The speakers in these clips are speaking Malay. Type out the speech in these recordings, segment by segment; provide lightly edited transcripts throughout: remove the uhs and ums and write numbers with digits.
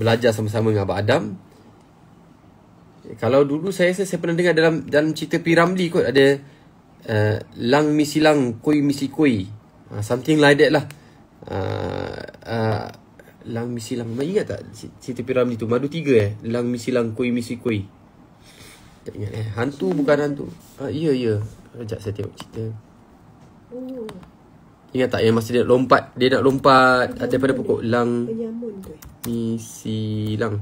belajar sama-sama dengan Abang Adam. Kalau dulu saya rasa saya pernah dengar dalam cerita P. Ramlee kot, ada lang misi lang, koi misi koi, something like that lah. Lang misi lang, ingat tak cerita P. Ramlee tu? Madu 3 lang misi lang, koi misi koi. Tak ingat hantu bukan hantu. Ya. Sekejap saya tengok cerita. Ingat tak yang masa dia nak lompat daripada pokok lang misi lang.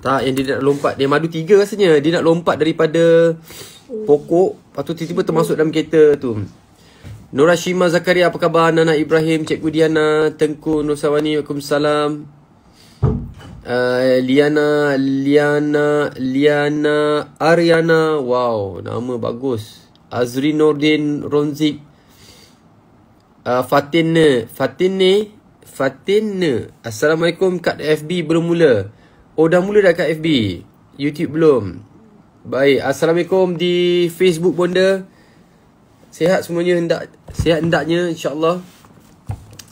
Tak, yang dia nak lompat, dia Madu 3 rasanya. Dia nak lompat daripada pokok, lepas tu tiba-tiba termasuk dalam kereta tu. Nurashima Zakaria, apa khabar? Nana Ibrahim, Cikgu Diana, Tengku Nursawani, Waalaikumsalam. Liana Ariana, wow, nama bagus. Azri Nordin Ronzik, Fatinne. Assalamualaikum, kat FB belum mula. Oh, dah mula dah kat FB. YouTube belum. Baik, Assalamualaikum di Facebook bonda. Sihat semuanya, sihat hendaknya, insyaAllah.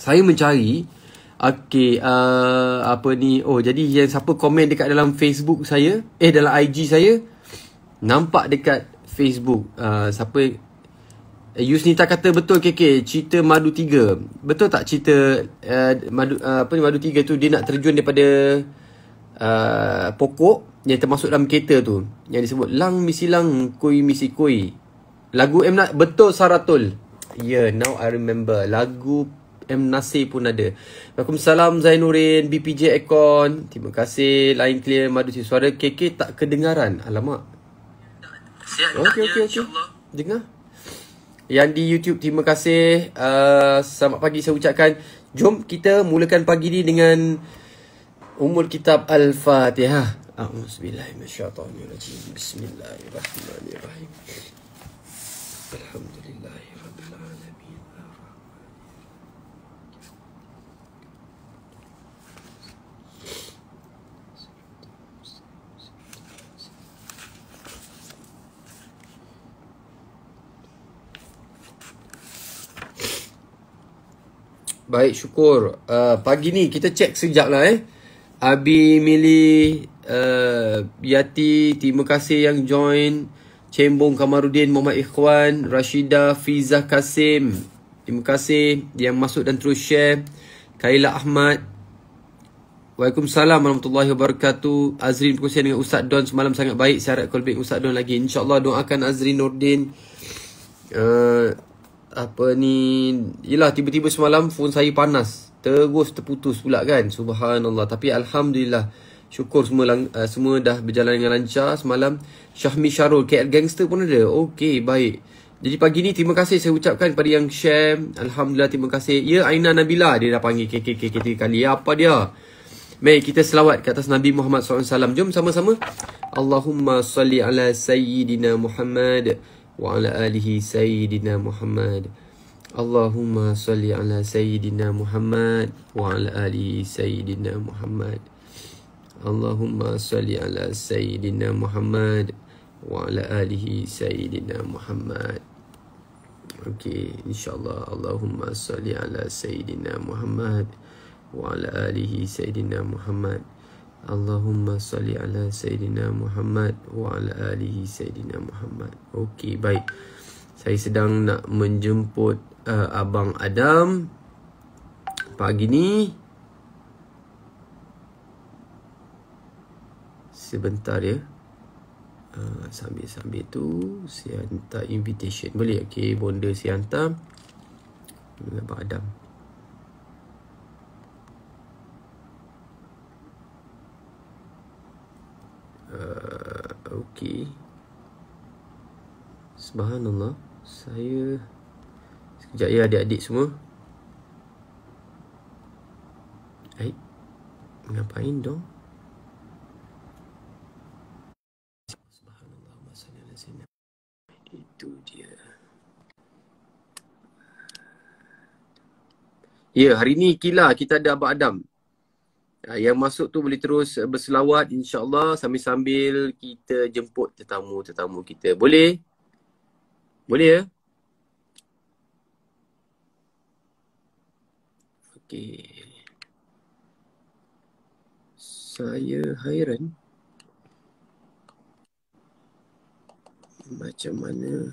Saya mencari, apa ni, jadi yang siapa komen dekat dalam Facebook saya, dalam IG saya, nampak dekat Facebook. Siapa, Yusnita kata betul KK, cerita Madu 3. Betul tak cerita Madu 3 tu dia nak terjun daripada pokok yang termasuk dalam kereta tu, yang disebut lang misi lang, koi misi koi. Lagu betul Saratul. Now I remember. Lagu M. Nasir pun ada. Waalaikumsalam Zainurin, BPJ Aircon. Terima kasih, line clear. Madu suara KK tak kedengaran. Alamak. Okey. Dengar. Yang di YouTube, terima kasih. Selamat pagi saya ucapkan. Jom kita mulakan pagi ni dengan Umul Kitab Al-Fatihah. A'udzubillahi minasyaitonirrajim. Bismillahirrahmanirrahim. Alhamdulillahirabbil alamin. Baik, syukur. Pagi ni kita cek sekejap lah Abi Mili, Yati, terima kasih yang join. Cembong Kamarudin, Muhammad Ikhwan, Rashida, Fizah Kasim, terima kasih yang masuk dan terus share. Kaila Ahmad, Waalaikumsalam warahmatullahi wabarakatuh. Azrin berkongsi dengan Ustaz Don semalam sangat baik. Saya harap kolbik Ustaz Don lagi. InsyaAllah doakan Azrin Nordin. Yelah, tiba-tiba semalam phone saya panas, terus terputus pula kan. Subhanallah. Tapi Alhamdulillah, syukur semua dah berjalan dengan lancar semalam. Syahmi Syarul, KL Gangster pun ada. Okey, baik. Jadi pagi ni terima kasih saya ucapkan kepada yang share. Alhamdulillah, terima kasih. Ya, Aina Nabila, dia dah panggil KKK 3 kali. Apa dia? Mari kita selawat ke atas Nabi Muhammad SAW. Jom sama-sama. Allahumma salli ala Sayyidina Muhammad wa ala alihi Sayyidina Muhammad. Allahumma salli ala Sayyidina Muhammad wa ala alihi Sayyidina Muhammad. Allahumma salli ala Sayyidina Muhammad wa ala alihi Sayyidina Muhammad. Okey, insyaAllah. Allahumma salli ala Sayyidina Muhammad wa ala alihi Sayyidina Muhammad. Allahumma salli ala Sayyidina Muhammad wa ala alihi Sayyidina Muhammad. Okey, baik. Saya sedang nak menjemput Abang Adam pagi ni. Sebentar ya. Sambil-sambil tu saya hantar invitation. Boleh? Okey, bonda saya hantar Abang Adam. Okey. Subhanallah. Saya sekejap ya adik-adik semua. Ngapain dong? Subhanallah. Itu dia. Ya, hari ni Kila kita ada Abang Adam. Yang masuk tu boleh terus berselawat insyaAllah sambil-sambil kita jemput tetamu-tetamu kita. Boleh? Boleh ya? Okey. Saya hairan macam mana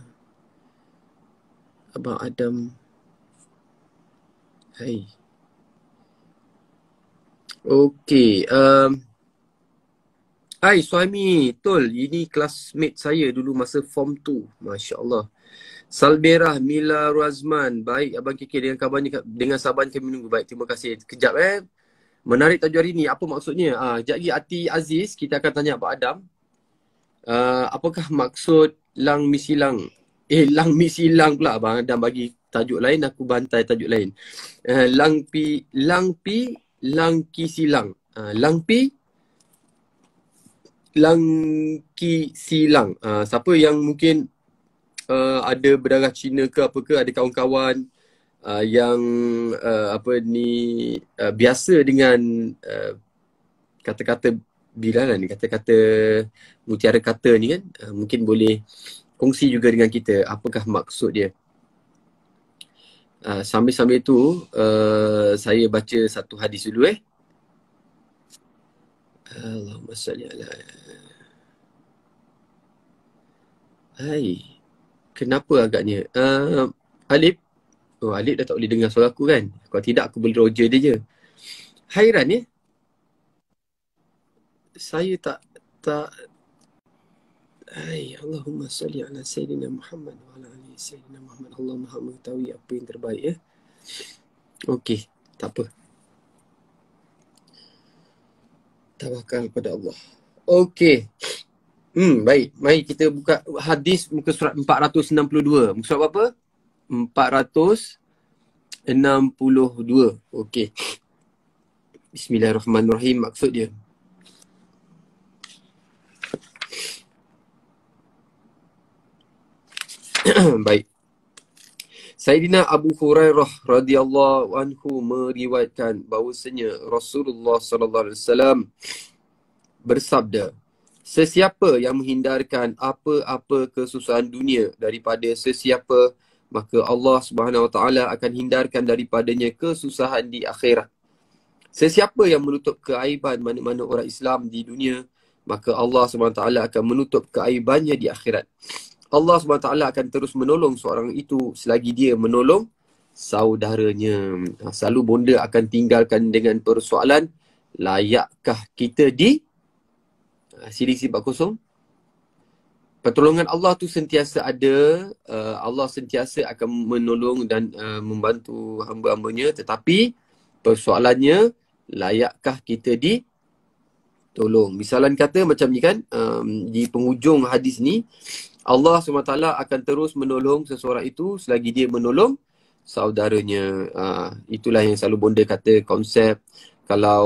Abang Adam. Hai. Okey, hai Suhaimi, betul. Ini classmate saya dulu masa form 2. Masya Allah. Salberah Mila Razman. Baik Abang KK, dengan kabarnya dengan saban kami menunggu. Baik, terima kasih. Kejap Menarik tajuk hari ni. Apa maksudnya? Sekejap lagi Ati Aziz kita akan tanya Abang Adam. Apakah maksud lang misilang? Lang misilang pula Abang Adam bagi tajuk lain, aku bantai tajuk lain. Langki silang. Langki silang. Siapa yang mungkin ada berdarah Cina ke apa ke, ada kawan-kawan yang biasa dengan kata-kata bilangan ni, kata-kata mutiara kata ni kan, mungkin boleh kongsi juga dengan kita apakah maksud dia. Sambil-sambil tu saya baca satu hadis dulu Allahumma salli ala. Hai. Kenapa agaknya? Alif. Oh, Alif dah tak boleh dengar suara aku kan? Kalau tidak aku boleh roger dia je. Hairan saya tak Hai, Allahumma salli ala Sayyidina Muhammad wa ala ali Sayyidina Muhammad. Allah Maha mengetahui apa yang terbaik Okey, tak apa. Tawakal pada Allah. Okey. Baik. Mari kita buka hadis muka surat 462. Muka surat apa? 462. Okey. Bismillahirrahmanirrahim. Maksud dia. Baik. Sayyidina Abu Hurairah radhiyallahu anhu meriwayatkan bahawasanya Rasulullah sallallahu alaihi wasallam bersabda, sesiapa yang menghindarkan apa-apa kesusahan dunia daripada sesiapa, maka Allah Subhanahu Wa Taala akan hindarkan daripadanya kesusahan di akhirat. Sesiapa yang menutup keaiban mana-mana orang Islam di dunia, maka Allah Subhanahu Wa Taala akan menutup keaibannya di akhirat. Allah SWT akan terus menolong seorang itu selagi dia menolong saudaranya. Selalu bonda akan tinggalkan dengan persoalan, layakkah kita di Siling 40? Pertolongan Allah tu sentiasa ada. Allah sentiasa akan menolong dan membantu hamba-hambanya. Tetapi persoalannya, layakkah kita ditolong? Misalan kata macam ni kan, di penghujung hadis ni, Allah SWT akan terus menolong seseorang itu selagi dia menolong saudaranya. Itulah yang selalu bonda kata konsep. Kalau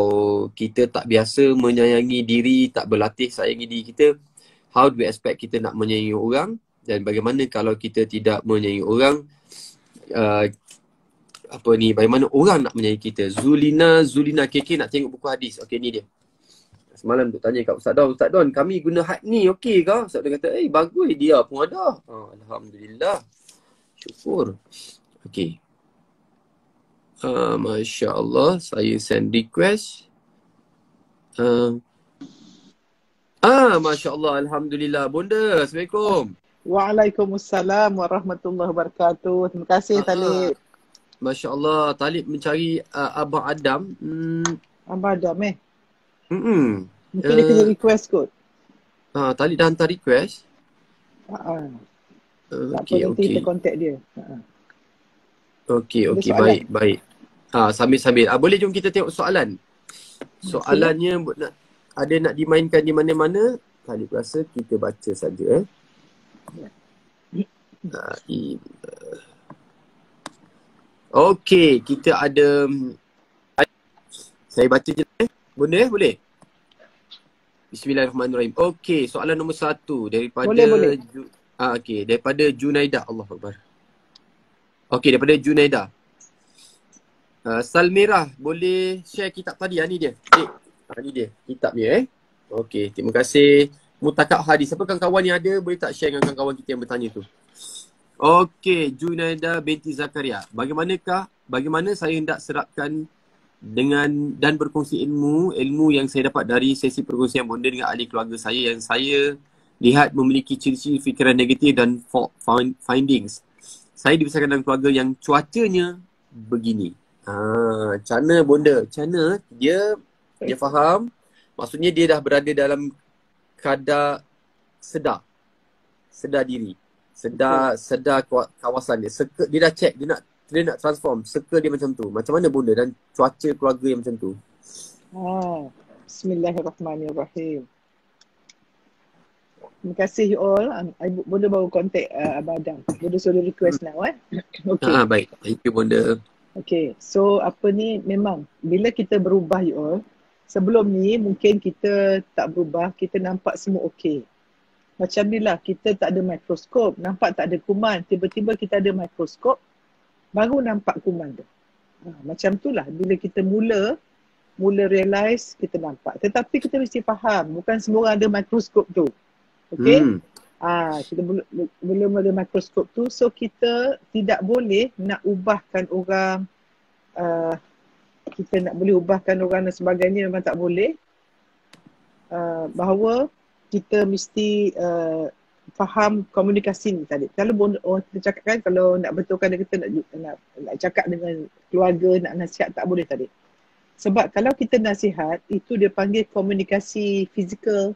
kita tak biasa menyayangi diri, tak berlatih sayangi diri kita, how do we expect kita nak menyayangi orang? Dan bagaimana kalau kita tidak menyayangi orang, bagaimana orang nak menyayangi kita? Zulina KK nak tengok buku hadis. Okey, ni dia. Semalam tu tanya kat Ustaz Don, kami guna had ni okey ke? Ustaz Don kata, bagus, dia pun ada. Alhamdulillah. Syukur. Okey. Masya Allah, saya send request. Masya Allah, Alhamdulillah. Bonda, Assalamualaikum. Waalaikumsalam warahmatullahi wabarakatuh. Terima kasih Talib. Masya Allah, Talib mencari Abang Adam. Abang Adam Mungkin dia kena request kot. Talib dah hantar request. Okey, nanti kita contact dia. Okey, baik. Sambil-sambil. Boleh jom kita tengok soalan. Soalannya ada nak dimainkan di mana-mana. Talib rasa kita baca saja. Okey, kita ada. Saya baca je. Boleh? Bismillahirrahmanirrahim. Okey, soalan nombor 1 daripada boleh. Daripada Junaida. Allahu Akbar. Okey, daripada Junaida. Salmirah, boleh share kitab tadi? Ni dia. Ni dia kitab dia Okey, terima kasih. Mutakab hadis. Siapa kawan-kawan yang ada boleh tak share dengan kawan-kawan kita yang bertanya tu? Okey, Junaida binti Zakaria. Bagaimana saya hendak serapkan dan berkongsi ilmu yang saya dapat dari sesi perkongsian bonda dengan ahli keluarga saya yang saya lihat memiliki ciri-ciri fikiran negatif dan fault findings. Saya dibesarkan dalam keluarga yang cuacanya begini. Macam mana bonda? Macam mana dia faham? Maksudnya dia dah berada dalam kadar sedar diri. Sedar kawasan dia. Dia dah check, dia nak transform. Dia macam tu. Macam mana bonda dan cuaca keluarga yang macam tu? Bismillahirrahmanirrahim. Terima kasih you all. Bonda baru contact Abang Adam. Bonda sudah request now Okay. Baik. Thank you bonda. Okay. So apa ni, memang bila kita berubah you all, sebelum ni mungkin kita tak berubah, kita nampak semua okey. Macam ni lah, kita tak ada mikroskop, nampak tak ada kuman. Tiba-tiba kita ada mikroskop, baru nampak kuman tu. Macam tu lah, bila kita mula realize, kita nampak. Tetapi kita mesti faham, bukan semua orang ada mikroskop tu. Okay? Kita belum ada mikroskop tu, so kita tidak boleh nak ubahkan orang, kita nak boleh ubahkan orang dan sebagainya, memang tak boleh. Bahawa kita mesti faham komunikasi ni tadi. Kalau kita cakap kan, kalau nak betulkan dia kata nak cakap dengan keluarga, nak nasihat, tak boleh tadi. Sebab kalau kita nasihat, itu dia panggil komunikasi fizikal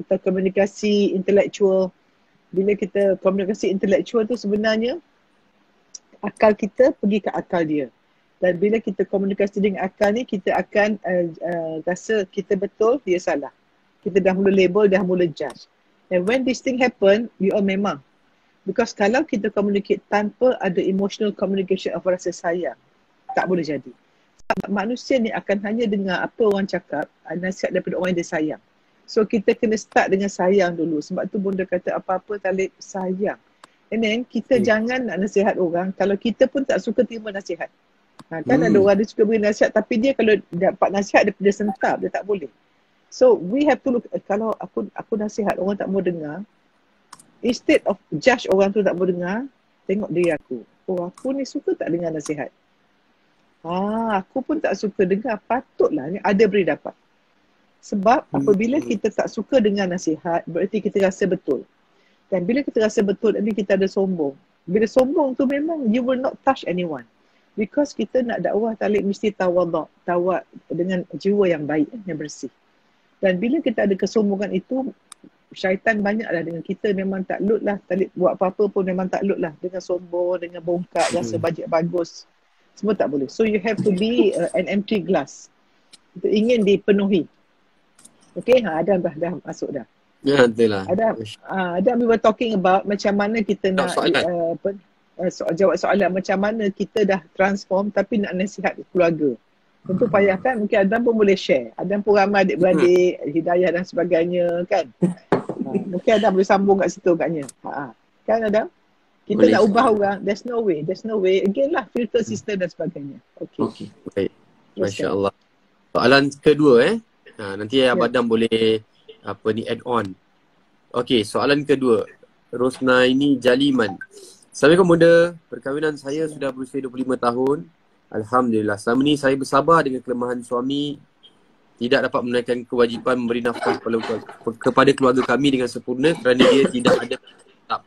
atau komunikasi intelektual. Bila kita komunikasi intelektual tu sebenarnya akal kita pergi ke akal dia. Dan bila kita komunikasi dengan akal ni, kita akan rasa kita betul, dia salah. Kita dah mula label, dah mula judge. And when this thing happen, we all memang. Because kalau kita communicate tanpa ada emotional communication of rasa sayang, tak boleh jadi. Sebab manusia ni akan hanya dengar apa orang cakap, nasihat daripada orang yang dia sayang. So kita kena start dengan sayang dulu. Sebab tu bonda kata apa-apa Talib sayang. And then kita jangan nak nasihat orang kalau kita pun tak suka terima nasihat. Kan ada orang dia suka beri nasihat, tapi dia kalau dapat nasihat dia sentap, dia tak boleh. So we have to look, kalau aku nasihat orang tak mau dengar, instead of judge orang tu tak mau dengar, tengok diri aku. Aku ni suka tak dengar nasihat? Aku pun tak suka dengar, patutlah ni ada beri dapat. Sebab apabila kita tak suka dengar nasihat, berarti kita rasa betul. Dan bila kita rasa betul, nanti kita ada sombong. Bila sombong tu memang you will not touch anyone. Because kita nak dakwah Talib mesti tawaduk dengan jiwa yang baik, yang bersih. Dan bila kita ada kesombongan itu, syaitan banyaklah dengan kita, memang takluk lah. Talib buat apa-apa pun memang takluk lah. Dengan sombong, dengan bongkak, rasa bajet bagus. Semua tak boleh. So you have to be an empty glass. Itu ingin dipenuhi. Okay, Adam dah masuk dah. Ya, betul lah. Adam we were talking about macam mana kita nak jawab soalan macam mana kita dah transform tapi nak nasihat keluarga. Tentu payah kan, mungkin Adam pun boleh share. Adam pun ramai adik-beradik, hidayah dan sebagainya kan. Mungkin Adam boleh sambung kat situ agaknya. Kan Adam? Kita boleh nak ubah orang, there's no way. Again lah, filter system dan sebagainya. Okay. Baik. Masya Allah. Soalan kedua nanti Abang Adam boleh add on. Okay, soalan kedua. Rosnaini Jaliman. Assalamualaikum Bonda. Perkahwinan saya sudah berusia 25 tahun. Alhamdulillah. Selama ni saya bersabar dengan kelemahan suami. Tidak dapat menunaikan kewajipan memberi nafkah kepada keluarga kami dengan sempurna kerana dia tidak ada tetap.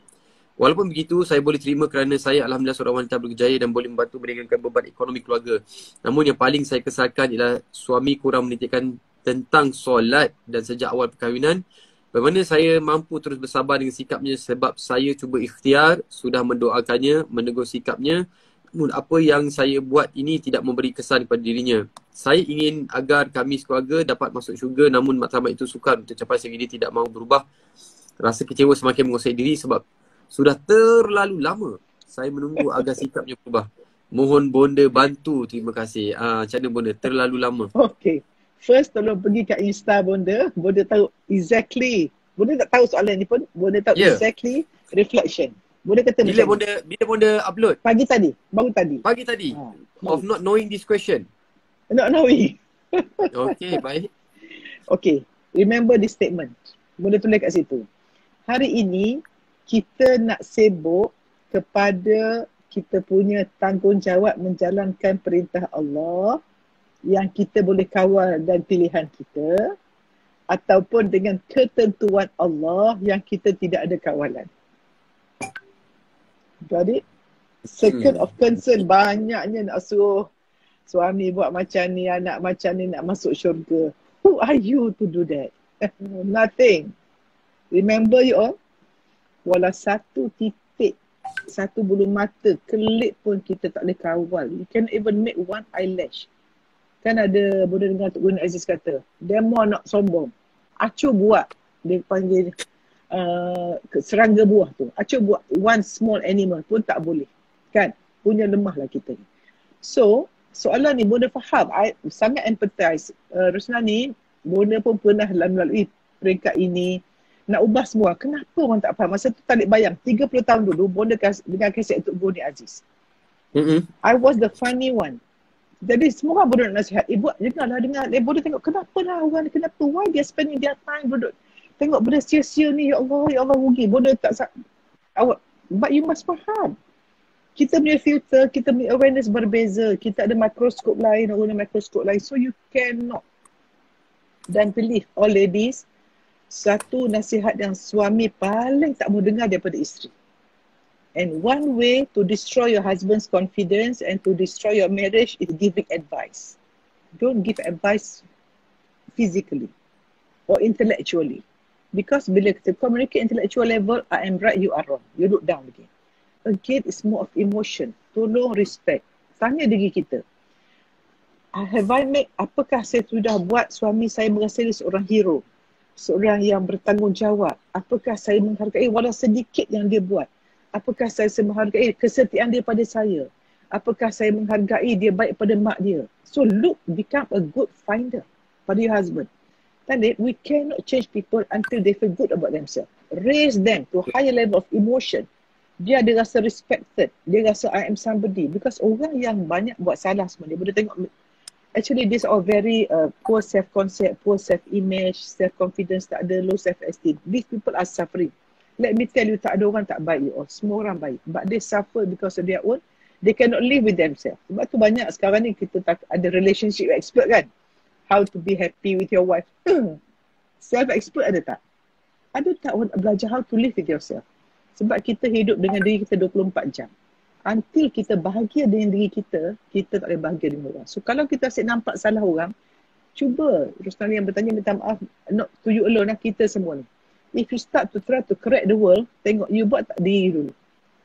Walaupun begitu, saya boleh terima kerana saya Alhamdulillah seorang wanita berjaya dan boleh membantu meringankan beban ekonomi keluarga. Namun yang paling saya kesalkan ialah suami kurang menitikkan tentang solat dan sejak awal perkahwinan. Bagaimana saya mampu terus bersabar dengan sikapnya sebab saya cuba ikhtiar, sudah mendoakannya, menegur sikapnya. Namun apa yang saya buat ini tidak memberi kesan kepada dirinya. Saya ingin agar kami sekeluarga dapat masuk syurga, namun matlamat itu sukar untuk capai sehingga dia tidak mahu berubah. Rasa kecewa semakin menguasai diri sebab sudah terlalu lama saya menunggu agar sikapnya berubah. Mohon Bonda bantu, terima kasih. Macam mana Bonda? Terlalu lama. Okay. First tolong pergi kat Insta Bonda. Bonda tahu exactly. Bonda tak tahu soalan ni pun. Bonda tahu exactly reflection. Bonda kata bila Bonda upload? Pagi tadi. Baru tadi. Pagi tadi. Of not knowing this question. Not knowing. Okay, baik. Okay. Remember this statement. Bonda tulis kat situ. Hari ini kita nak sibuk kepada kita punya tanggungjawab menjalankan perintah Allah yang kita boleh kawal dan pilihan kita, ataupun dengan ketentuan Allah yang kita tidak ada kawalan. Jadi, circle of concern banyaknya nak suruh suami buat macam ni, anak macam ni, nak masuk syurga. Who are you to do that? Nothing. Remember you all, walau satu titik, satu bulu mata kelip pun kita tak boleh kawal. You cannot even make one eyelash. Kan ada boleh dengar Tok Guna Aziz kata, demo nak sombong. Acu buat, dia panggil serangga buah tu. Acu buat one small animal pun tak boleh. Kan? Punya lemah lah kita ni. So, soalan ni Bonda faham. I sangat empathize. Rosna ni, Bonda pun pernah melalui peringkat ini. Nak ubah semua. Kenapa orang tak faham? Masa tu tak bayang. 30 tahun dulu, Bonda dengar kaset Tok Guna Aziz. I was the funny one. Jadi semua orang boleh nasihat. Buat dengar. Boleh tengok kenapa lah orang ni, kenapa? Why they spending their time duduk tengok benda sia-sia ni, ya Allah rugi. Boleh tak awak. But you must faham. Kita punya filter, kita punya awareness berbeza. Kita ada mikroskop lain, orang ada mikroskop lain. So you cannot. Dan believe all ladies, satu nasihat yang suami paling tak mau dengar daripada isteri. And one way to destroy your husband's confidence and to destroy your marriage is giving advice. Don't give advice physically or intellectually. Because bila kita communicate intellectual level, I am right, you are wrong. You look down again. Again, it's more of emotion. Tolong respect. Tanya diri kita. Apakah saya sudah buat suami saya merasa dia seorang hero? Seorang yang bertanggungjawab. Apakah saya menghargai walau sedikit yang dia buat? Apakah saya menghargai kesetiaan dia pada saya? Apakah saya menghargai dia baik pada mak dia? So look, become a good finder pada your husband. Tadi, we cannot change people until they feel good about themselves. Raise them to a higher level of emotion. Dia ada rasa respected. Dia rasa I am somebody. Because orang yang banyak buat salah semua, dia boleh tengok. Actually, these are very poor self-concept, poor self-image, self-confidence, tak ada, low self-esteem. These people are suffering. Let me tell you, tak ada orang tak baik you all. Semua orang baik. But they suffer because of their own. They cannot live with themselves. Sebab tu banyak sekarang ni kita ada relationship expert kan. How to be happy with your wife. Self-expert ada tak? Ada tak orang belajar how to live with yourself? Sebab kita hidup dengan diri kita 24 jam. Until kita bahagia dengan diri kita, kita tak boleh bahagia dengan orang. So kalau kita asyik nampak salah orang, cuba. Rosnali yang bertanya minta maaf, not to you alone lah, kita semua ni. If you start to try to correct the world, tengok you buat tak diri dulu.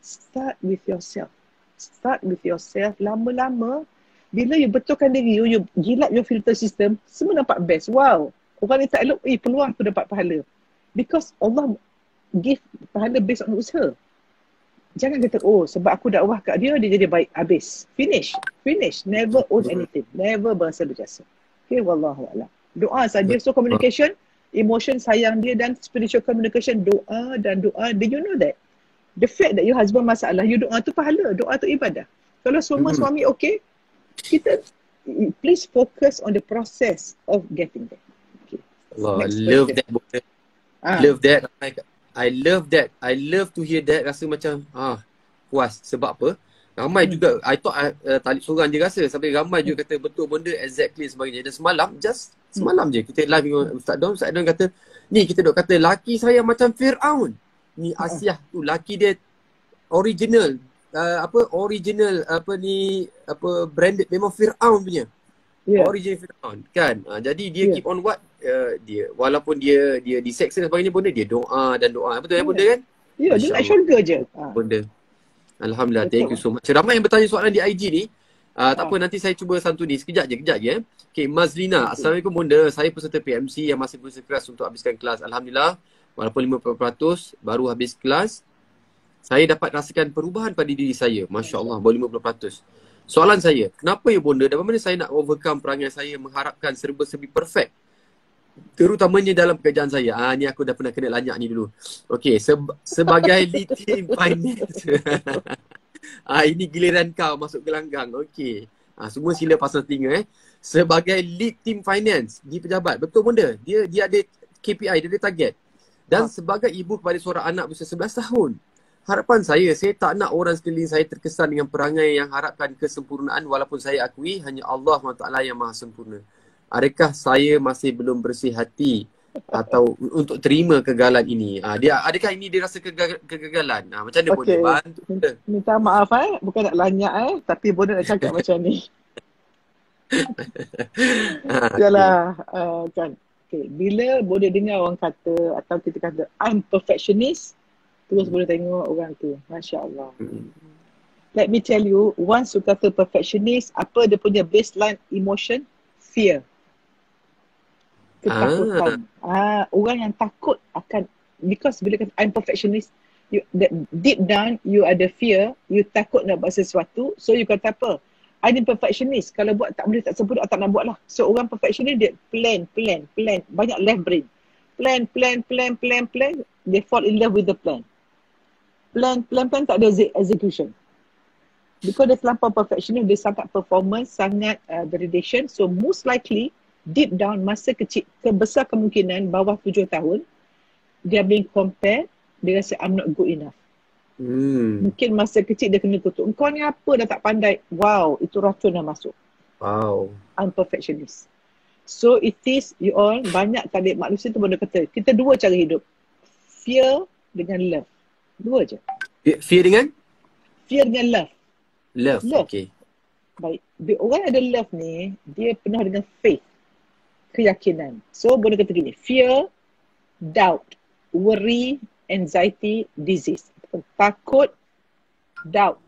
Start with yourself. Start with yourself. Lama-lama, bila you betulkan diri you gilat your filter system, semua nampak best. Wow, orang ni tak elok, peluang tu dapat pahala. Because Allah give pahala based on usaha. Jangan kata, oh sebab aku dakwah kat dia, dia jadi baik. Habis. Finish. Never own anything. Never berasa berjasa. Okay, wallahualam. Doa saja. So communication, emotion, sayang dia, dan spiritual communication, doa dan doa. Do you know that? The fact that your husband masalah, you doa tu pahala, doa tu ibadah. Kalau semua suami okay, kita please focus on the process of getting there. Okay. Allah, love that. Love that. I love that. I love to hear that. Rasa macam puas. Sebab apa? Ramai juga, I thought Talib seorang je rasa. Sampai ramai juga kata betul benda exactly sebagainya. Dan semalam je kita live dengan Ustaz Don. Ustaz Don kata, ni kita duk kata laki saya macam Fir'aun. Ni Asiah tu, laki dia original. Branded memang Fir'aun punya. Yeah. Original Fir'aun kan. Jadi dia keep on what? Dia walaupun dia diseksa dan sebagainya, benda dia doa dan doa. Betul benda kan? Ya, dia nak syurga je. Benda. Alhamdulillah, thank you so much. Ramai yang bertanya soalan di IG ni. Tak apa, nanti saya cuba santuni sekejap je. Okay, Mazlina. Assalamualaikum Bonda. Saya peserta PMC yang masih berusaha keras untuk habiskan kelas. Alhamdulillah, walaupun 50% baru habis kelas, saya dapat rasakan perubahan pada diri saya. Masya Allah, baru 50%. Soalan saya, kenapa ya Bonda, dan bagaimana saya nak overcome perangai saya mengharapkan serba-serbi perfect? Terutamanya dalam pekerjaan saya. Ni aku dah pernah kena lanyak ni dulu. Okay, sebagai lead team finance. Ini giliran kau masuk gelanggang. Okay. Semua sila pasal telinga Sebagai lead team finance di pejabat. Betul benda. Dia ada KPI, dia ada target. Dan sebagai ibu kepada seorang anak berusia 11 tahun. harapan saya tak nak orang sekeliling saya terkesan dengan perangai yang harapkan kesempurnaan walaupun saya akui hanya Allah SWT yang maha sempurna. Adakah saya masih belum bersih hati atau untuk terima kegagalan ini? Adakah ini dia rasa kegagalan? Macam mana boleh Okey. bantu kita? Minta maaf bukan nak lanyak tapi Bonda nak cakap macam ni. Yalah, kan. Okay. Bila boleh dengar orang kata atau kita kata I'm perfectionist, terus boleh tengok orang tu. Masya Allah. Let me tell you, once you kata perfectionist, apa dia punya baseline emotion? Fear. Ketakutan. Orang yang takut akan, because bila kata I'm perfectionist, deep down you ada fear, you takut nak buat sesuatu, so you kata apa? I'm perfectionist. Kalau buat tak boleh, tak sempurna, tak nak buat lah. So orang perfectionist dia plan. Banyak left brain. Plan. They fall in love with the plan. Plan, tak ada execution. Because dia terlampau perfectionist, dia sangat performance, sangat dedication. So most likely, deep down, masa kecil, besar kemungkinan bawah 7 tahun, dia being compared, dia rasa I'm not good enough. Mungkin masa kecil dia kena kutuk. Kau ni apa dah tak pandai? Wow, itu racun dah masuk. Wow. I'm perfectionist. So it is, you all, banyak kali manusia tu boleh kata, kita dua cara hidup. Fear dengan love. Dua je. Fear dengan? Fear dengan love. Love. Okay. Baik. Orang ada love ni, dia penuh dengan faith. Keyakinan. So boleh kata gini, fear, doubt, worry, anxiety, disease. Takut, doubt,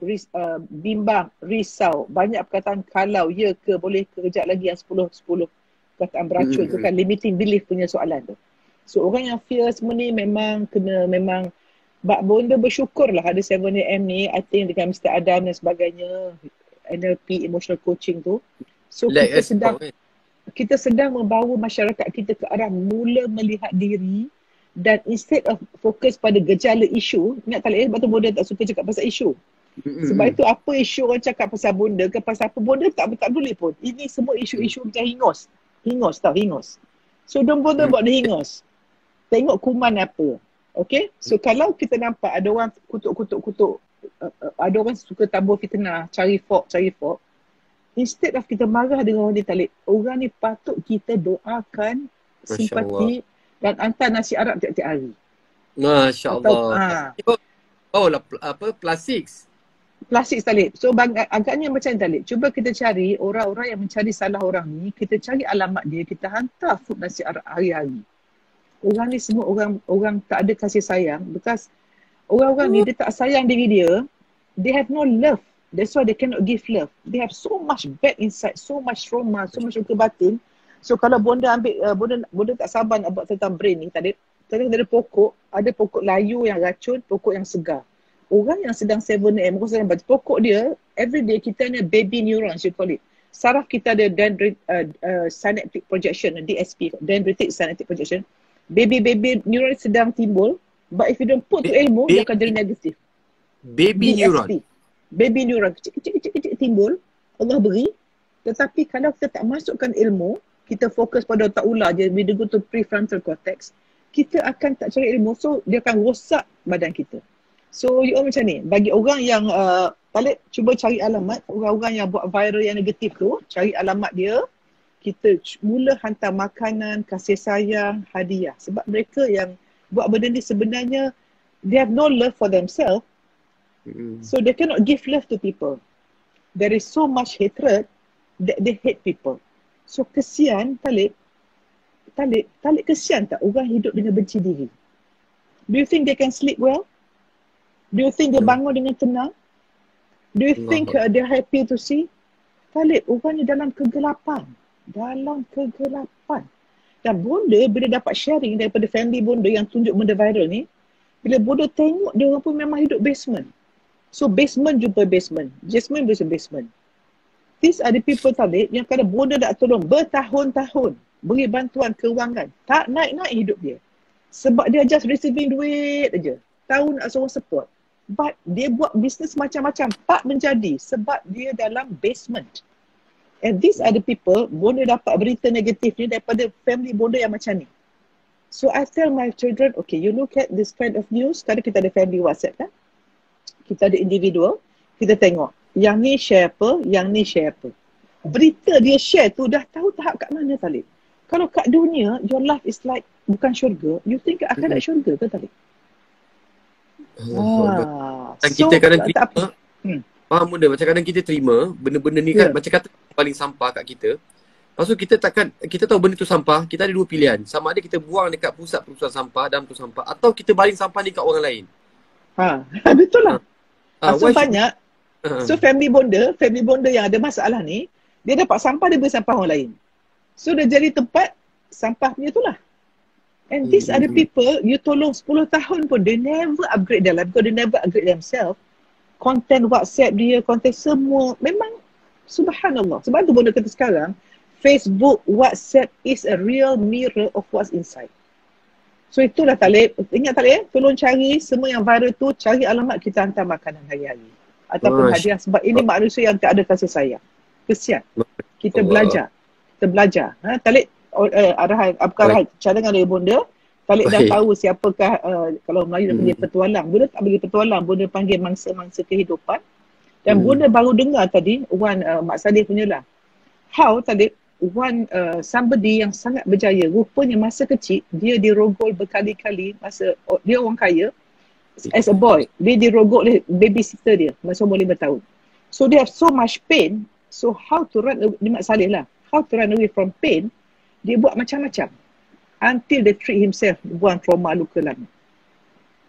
bimbang, risau. Banyak perkataan kalau, ya ke, boleh ke, kejap lagi yang 10 perkataan beracun tu kan, limiting belief punya soalan tu. So orang yang fear semua ni memang Bonda bersyukur lah ada 7am ni, I think dengan Mr. Adam dan sebagainya, NLP, emotional coaching tu. So kita sedang membawa masyarakat kita ke arah mula melihat diri. Dan instead of fokus pada gejala isu, ingat tak sebab tu Bonda tak suka cakap pasal isu. Sebab itu apa isu orang cakap pasal Bonda ke pasal apa, Bonda tak peduli pun. Ini semua isu-isu macam hingus. Hingus. So don't bother about the hingus. Tengok kuman apa. Okay? So kalau kita nampak ada orang kutuk, ada orang suka tabur fitnah, cari fault. Instead of kita marah dengan orang ni Talib, orang ni patut kita doakan, simpati dan hantar nasi Arab tiap-tiap hari. Masya Allah. Plus 6 Talib. So agaknya macam Talib. Cuba kita cari orang-orang yang mencari salah orang ni, kita cari alamat dia, kita hantar food nasi Arab hari-hari. Orang ni semua orang tak ada kasih sayang, because orang-orang ni dia tak sayang diri dia, they have no love. That's why they cannot give love. They have so much bad inside, so much trauma, so much luka batin. So kalau Bonda ambil, Bonda tak sabar nak buat tentang brain ni tadi. Tadi ada pokok layu yang racun, pokok yang segar. Orang yang sedang 7am, orang sedang baca pokok dia, everyday kita ni baby neurons, you call it. Saraf kita ada synaptic projection, DSP, dendritic synaptic projection. Baby neuron sedang timbul, but if you don't put to ilmu, dia akan jadi negatif. Baby neuron kecil timbul, Allah beri. Tetapi kalau kita tak masukkan ilmu, kita fokus pada otak ular je, we go to prefrontal cortex, kita akan tak cari ilmu, so dia akan rosak badan kita. So you all macam ni, bagi orang yang Talib, cuba cari alamat orang-orang yang buat viral yang negatif tu, cari alamat dia, kita mula hantar makanan, kasih sayang, hadiah. Sebab mereka yang buat benda ni sebenarnya they have no love for themselves, so they cannot give love to people. There is so much hatred that they hate people. So kesian Talib kesian tak orang hidup dengan benci diri? Do you think they can sleep well? Do you think dia bangun dengan tenang? Do you think they're happy to see? Talib, orang ni dalam kegelapan. Dan Bonda bila dapat sharing daripada family Bonda yang tunjuk benda viral ni, bila Bonda tengok dia orang pun memang hidup basement. So basement jumpa basement, basement. These are the people Talib yang kadang Bonda dah tolong bertahun-tahun, beri bantuan kewangan, tak naik-naik hidup dia. Sebab dia just receiving duit aja. Tahu nak suruh support. But dia buat bisnes macam-macam, tak menjadi sebab dia dalam basement. And these are the people, Bonda dapat berita negatif ni daripada family Bonda yang macam ni. So I tell my children, okay, you look at this kind of news, kadang kita ada family WhatsApp kan? kita ada individual, kita tengok yang ni share apa, yang ni share apa. Berita dia share tu dah tahu tahap kat mana Talib. Kalau kat dunia, your life is like bukan syurga, you think akhirat syurga ke Talib? Dan kita kadang tak terima, faham benda, macam kadang kita terima benda-benda ni kan, macam kata paling sampah kat kita. Lepas tu kita tahu benda tu sampah, kita ada dua pilihan. Sama ada kita buang dekat pusat perusahaan sampah, dalam tu sampah, atau kita baling sampah ni kat orang lain. Betul lah. So banyak. Uh-huh. So family bonda yang ada masalah ni, dia dapat sampah, dia beri sampah orang lain. So dia jadi tempat sampah punya tu lah. And these are the people, you tolong 10 tahun pun, they never upgrade their life because they never upgrade themselves. Content WhatsApp dia, content semua, memang subhanallah. Sebab tu bonda kata sekarang, Facebook, WhatsApp is a real mirror of what's inside. So itulah Talib, ingat Talib tolong cari semua yang viral tu, cari alamat kita hantar makanan hari-hari. Ataupun hadiah, sebab ini manusia yang tak ada kasih sayang. Kesian. Kita belajar. Talib, arahan, apakah arahan cadangan dari bonda, Talib dah tahu siapakah, kalau Melayu dia panggil petualang. Bonda tak panggil petualang, bonda panggil mangsa-mangsa kehidupan. Dan bonda baru dengar tadi, Mak Sadih punya lah. How Talib, somebody yang sangat berjaya, rupanya masa kecil dia dirogol berkali-kali, masa dia orang kaya, as a boy dia dirogol oleh babysitter dia masa umur 5 tahun. So they have so much pain. So how to run away, Mak Saleh lah, how to run away from pain, dia buat macam-macam until they treat himself, buang trauma luka lama.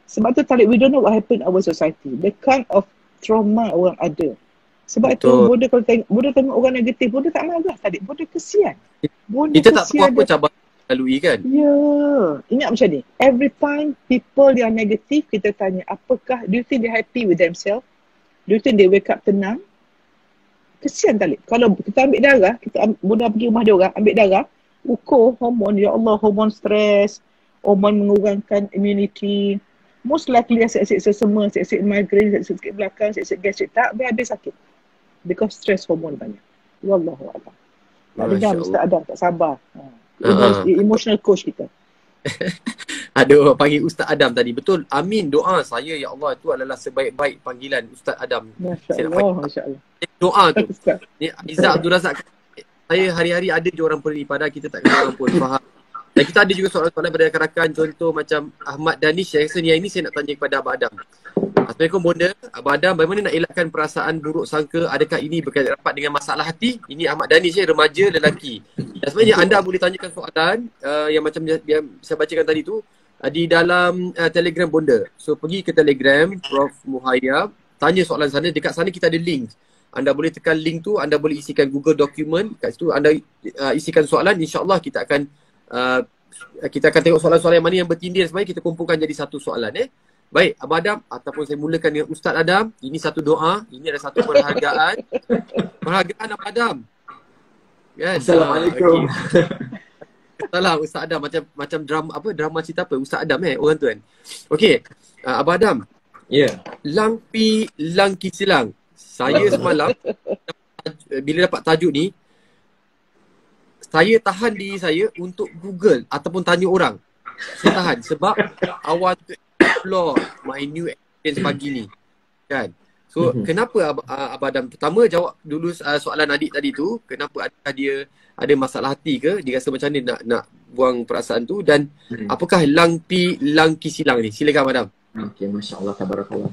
Sebab tu Talib, we don't know what happened in our society, the kind of trauma orang ada. Sebab itu bonda kalau tengok orang negatif, bonda tak marah Talib, bonda kesian. Kita tak tahu apa cabaran lalui kan? Ya, ingat macam ni, every time people yang negatif, kita tanya apakah, do you think they happy with themselves? Do you think they wake up tenang? Kesian Talib. Kalau kita ambil darah, bonda pergi rumah dia orang, ambil darah, ukur hormon, ya Allah, hormon stres, hormon mengurangkan immunity, most likely asyik-asyik sesama, asyik-asyik migraine, asyik-asyik sakit belakang, asyik-asyik gastrik, tak habis sakit. Because stress hormon banyak. Wallahualam. Nak dengar Ustaz Adam tak sabar. Emotional coach kita. Ada orang panggil Ustaz Adam tadi. Betul. Amin doa saya, ya Allah, itu adalah sebaik-baik panggilan Ustaz Adam. Masya-Allah, masya-Allah. Doa tu. Ni Izzah Abdul Razak. Saya hari-hari ada je orang pun ni, padahal kita tak kenal orang pun, faham. Dan kita ada juga soalan-soalan daripada rakan-rakan, contoh macam Ahmad Danish. Saya rasa yang ini saya nak tanya kepada Abang Adam. Assalamualaikum bonda. Abang Adam, bagaimana nak elakkan perasaan buruk sangka? Adakah ini berkaitan rapat dengan masalah hati? Ini Ahmad Danish, remaja lelaki. Dan sebenarnya anda boleh tanyakan soalan yang macam yang saya bacakan tadi tu di dalam Telegram bonda. So pergi ke Telegram Prof Muhayyab, tanya soalan sana. Dekat sana kita ada link. Anda boleh tekan link tu, anda boleh isikan Google document. Kat situ anda isikan soalan, insya-Allah kita akan tengok soalan-soalan yang mana yang bertindir, sebenarnya kita kumpulkan jadi satu soalan. Baik, Abang Adam, ataupun saya mulakan dengan Ustaz Adam. Ini satu doa, ini ada satu penghargaan. Penghargaan Abang Adam. Kan? Assalamualaikum. Salam Ustaz Adam, macam drama cerita apa? Ustaz Adam orang tu kan. Okey, Abang Adam. Ya. Yeah. Lang pi lang kisilang. Saya semalam bila dapat tajuk ni, saya tahan diri saya untuk Google ataupun tanya orang. Saya tahan sebab awal tu explore my new experience pagi ni. Kan? So, kenapa Abang Adam? Pertama, jawab dulu soalan adik tadi tu. Kenapa adakah dia ada masalah hati ke? Dia rasa macam ni nak buang perasaan tu. Dan apakah lang pi lang kisilang ni? Silakan Abang Adam. Okay, Masya Allah, tabarakallah.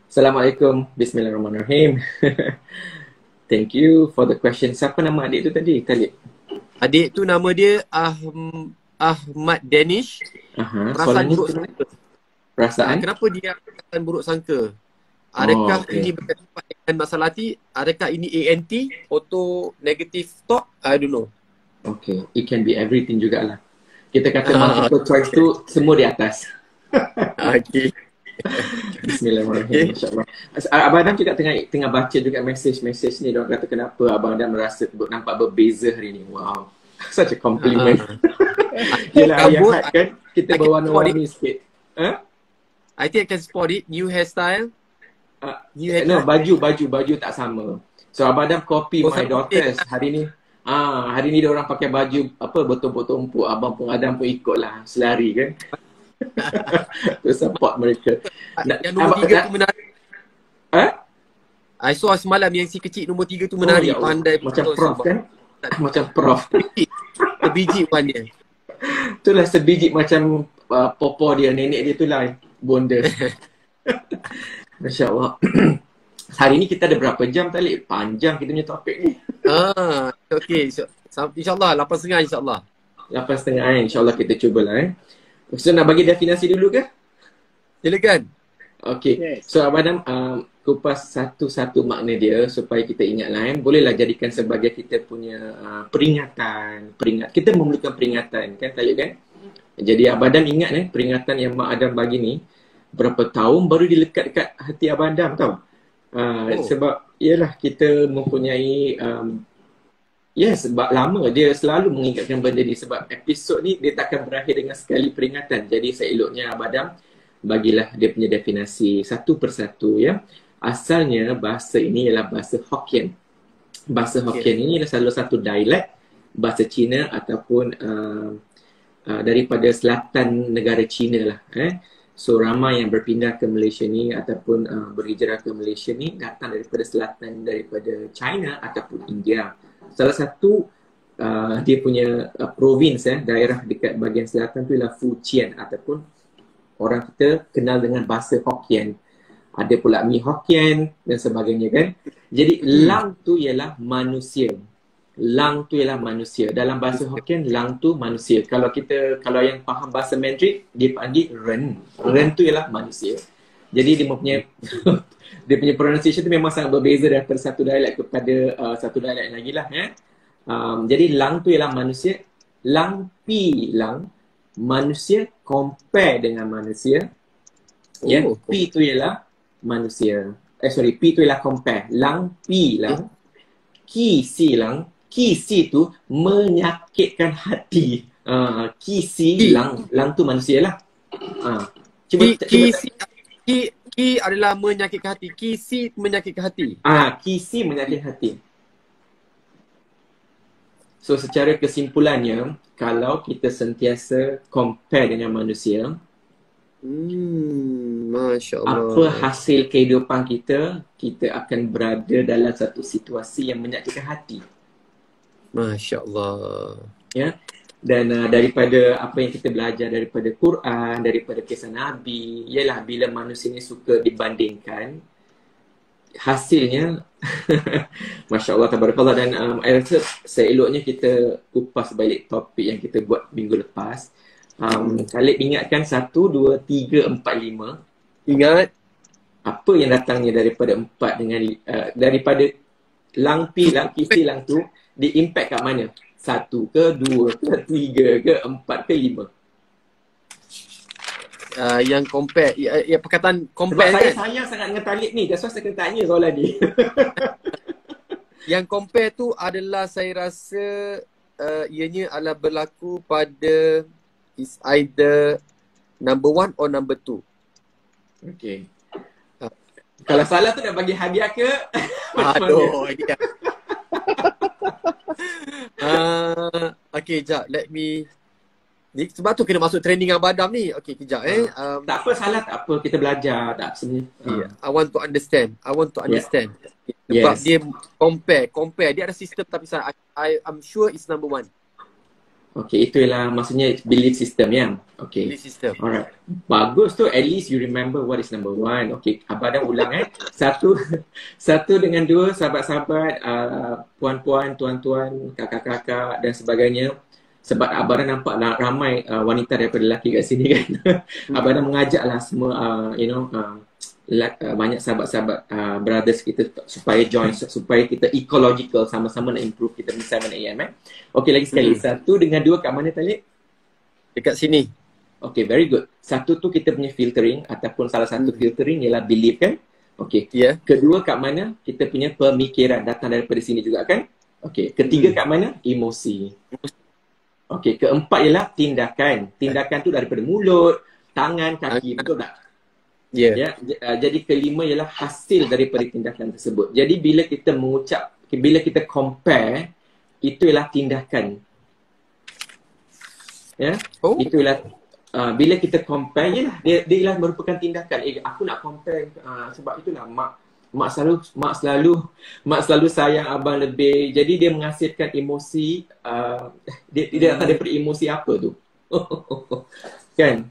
Assalamualaikum, bismillahirrahmanirrahim. Thank you for the question. Siapa nama adik tu tadi? Talib? Adik tu nama dia Ahmad Danish. Perasaan buruk sangka. Perasaan? Kenapa dia perasaan buruk sangka? Adakah ini berkaitan dengan masalah hati? Adakah ini ANT? Auto negative thought? I don't know. Okay, it can be everything jugalah. Kita kata multiple choice tu semua di atas. Okay. Bismillahirrahmanirrahim. InsyaAllah. Abang Adam juga tengah baca juga message ni. Diorang kata kenapa Abang Adam merasa nampak berbeza hari ni. Wow. Such a compliment. Yelah, ayat kan kita berwarna-warni sikit. I think I can spot it. New hairstyle. No, baju tak sama. So Abang Adam copy my daughters hari ni. Hari ni diorang pakai baju apa betul-betul Abang pun Adam pun ikutlah selari kan. To support mereka. Yang nombor 3 tu menarik. I saw semalam yang si kecil nombor 3 tu menari, ya Allah. pandai Macam betul, prof kan? Macam prof. Sebiji warnanya. Itulah sebiji macam popo dia, nenek dia tu lah bonda. Masya Allah. Hari ni kita ada berapa jam Talib? Panjang kita punya topik ni. Okay. InsyaAllah 8.30 insyaAllah. 8.30 insyaAllah kita cubalah So nak bagi definisi dulu ke? Silakan. Okay. Yes. So Abang Adam kupas satu-satu makna dia supaya kita ingatlah bolehlah jadikan sebagai kita punya peringatan. Kita memerlukan peringatan kan Talib kan? Jadi Abang Adam ingat peringatan yang Mak Adam bagi ni berapa tahun baru dilekat dekat hati Abang Adam tau. Sebab ialah kita mempunyai sebab lama dia selalu mengingatkan benda ni. Sebab episod ni dia takkan berakhir dengan sekali peringatan. Jadi seeloknya Abang Adam bagilah dia punya definisi satu persatu ya. Asalnya bahasa ini ialah bahasa Hokkien. Bahasa Hokkien ini adalah salah satu dialek bahasa Cina ataupun daripada selatan negara Cina lah. So ramai yang berpindah ke Malaysia ni ataupun berhijrah ke Malaysia ni datang daripada selatan, daripada China ataupun India. Salah satu dia punya province daerah dekat bahagian selatan tu ialah Fujian ataupun orang kita kenal dengan bahasa Hokkien. Ada pula Mi Hokkien dan sebagainya kan. Jadi lang tu ialah manusia. Lang tu ialah manusia. Dalam bahasa Hokkien lang tu manusia. Kalau yang faham bahasa Mandarin dia panggil ren. Ren tu ialah manusia. Jadi dia mempunyai dia punya pronunciation tu memang sangat berbeza daripada satu dialek kepada satu dialek lagi lah jadi lang tu ialah manusia. Lang pi lang manusia compare dengan manusia. Pi tu ialah manusia. Pi tu ialah compare. Lang pi lang. Ki si lang. Ki si tu menyakitkan hati. Ki si lang. Lang tu manusia lah. Ki adalah menyakitkan hati. Kisi menyakitkan hati. Kisi menyakitkan hati. So secara kesimpulannya, kalau kita sentiasa compare dengan manusia, Masya Allah. apa hasil kehidupan kita, kita akan berada dalam satu situasi yang menyakitkan hati. Masya Allah. Ya. Dan daripada apa yang kita belajar daripada Quran, daripada kisah Nabi, ialah bila manusia ni suka dibandingkan, hasilnya Masya Allah, tabarakallah. Dan saya rasa seeloknya kita kupas balik topik yang kita buat minggu lepas. Khalid ingatkan 1, 2, 3, 4, 5. Ingat. Apa yang datangnya daripada 4 dengan daripada lang pi, lang kisi, lang tu, di impact kat mana? 1 ke 2 ke 3 ke 4 ke 5? Yang compare, perkataan compare. Sebab saya sayang sangat dengan Talib ni. That's why saya kena tanya soalan ni. Yang compare tu adalah saya rasa ianya adalah berlaku pada is either number 1 or number 2. Okay. Kalau salah tu nak bagi hadiah ke? Aduh, hadiah. Okay, sekejap. Let me... Ni, sebab tu kena masuk training Abang Adam ni. Okay, kejap tak apa, salah tak apa. Kita belajar. Tak sebenarnya. I want to understand. Sebab dia compare. Dia ada sistem tapi I'm sure it's number 1. Okay, itu ialah maksudnya belief system ya. Okay. Belief system. Alright. Bagus tu, at least you remember what is number 1. Okay, Abang Adam ulang Satu dengan 2, sahabat-sahabat, puan-puan, tuan-tuan, kakak-kakak dan sebagainya. Sebab Abang Adam nampak ramai wanita daripada lelaki kat sini kan. Abang Adam mengajaklah semua, banyak sahabat-sahabat brothers kita supaya join, supaya kita ecological, sama-sama nak improve kita punya 7am Okay, lagi sekali. 1 dengan 2 kat mana Talib? Dekat sini. Okay, very good. 1 tu kita punya filtering ataupun salah satu filtering ialah belief kan? Okay. Kedua kat mana? Kita punya pemikiran datang daripada sini juga kan? Okay. Ketiga kat mana? Emosi. Okay. Keempat ialah tindakan. Tindakan tu daripada mulut, tangan, kaki. Betul tak? Ya, jadi kelima ialah hasil daripada tindakan tersebut. Jadi bila kita mengucap, bila kita compare, itu ialah tindakan. Ya, itu ialah bila kita compare, ialah dia ialah merupakan tindakan. Aku nak compare sebab itulah mak mak selalu sayang abang lebih. Jadi dia menghasilkan emosi, dia datang daripada emosi apa tu? Kan?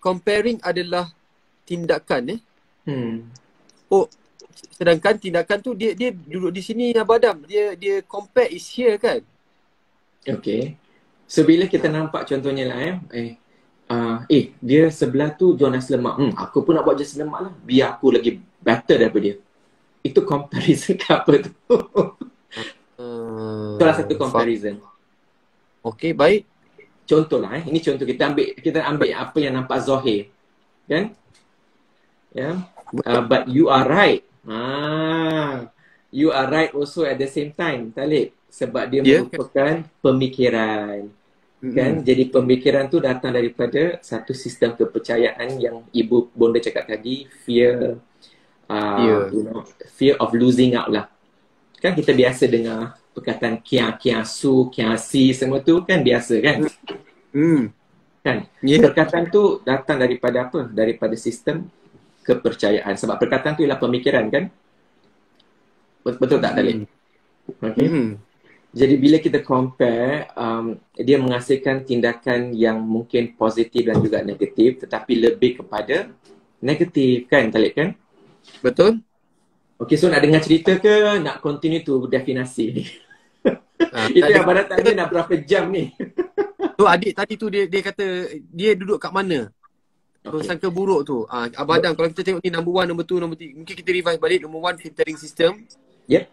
Comparing adalah tindakan Hmm. Oh, sedangkan tindakan tu dia duduk di sini Abang Adam. Dia compare is here kan? Okay. So bila kita nampak contohnya lah dia sebelah tu jual nasi lemak. Aku pun nak buat nasi lemak lah. Biar aku lagi better daripada dia. Itu comparison ke apa tu? Salah satu comparison. Okay, baik. Contoh lah ini contoh kita ambil apa yang nampak zahir. Kan? Yeah. But you are right. You are right also at the same time, Talib. Sebab dia merupakan pemikiran. Kan? Jadi pemikiran tu datang daripada satu sistem kepercayaan yang Ibu Bonda cakap tadi, fear of losing out lah. Kan kita biasa dengar perkataan kiasu, kiasi, semua tu kan biasa kan? Kan? Perkataan tu datang daripada apa? Daripada sistem kepercayaan. Sebab perkataan tu ialah pemikiran kan? Betul tak Talib? Okay. Jadi bila kita compare, dia menghasilkan tindakan yang mungkin positif dan juga negatif, tetapi lebih kepada negatif kan Talib kan? Betul. Okay, so nak dengar cerita ke nak continue tu definasi ni? Itu yang pada tadi nak berapa jam ni? Tu adik tadi tu dia kata dia duduk kat mana? Sangka buruk tu. Abang Adam, kalau kita tengok ni number 1, number 2, number 3, mungkin kita revise balik. Number 1, filtering system. Yep.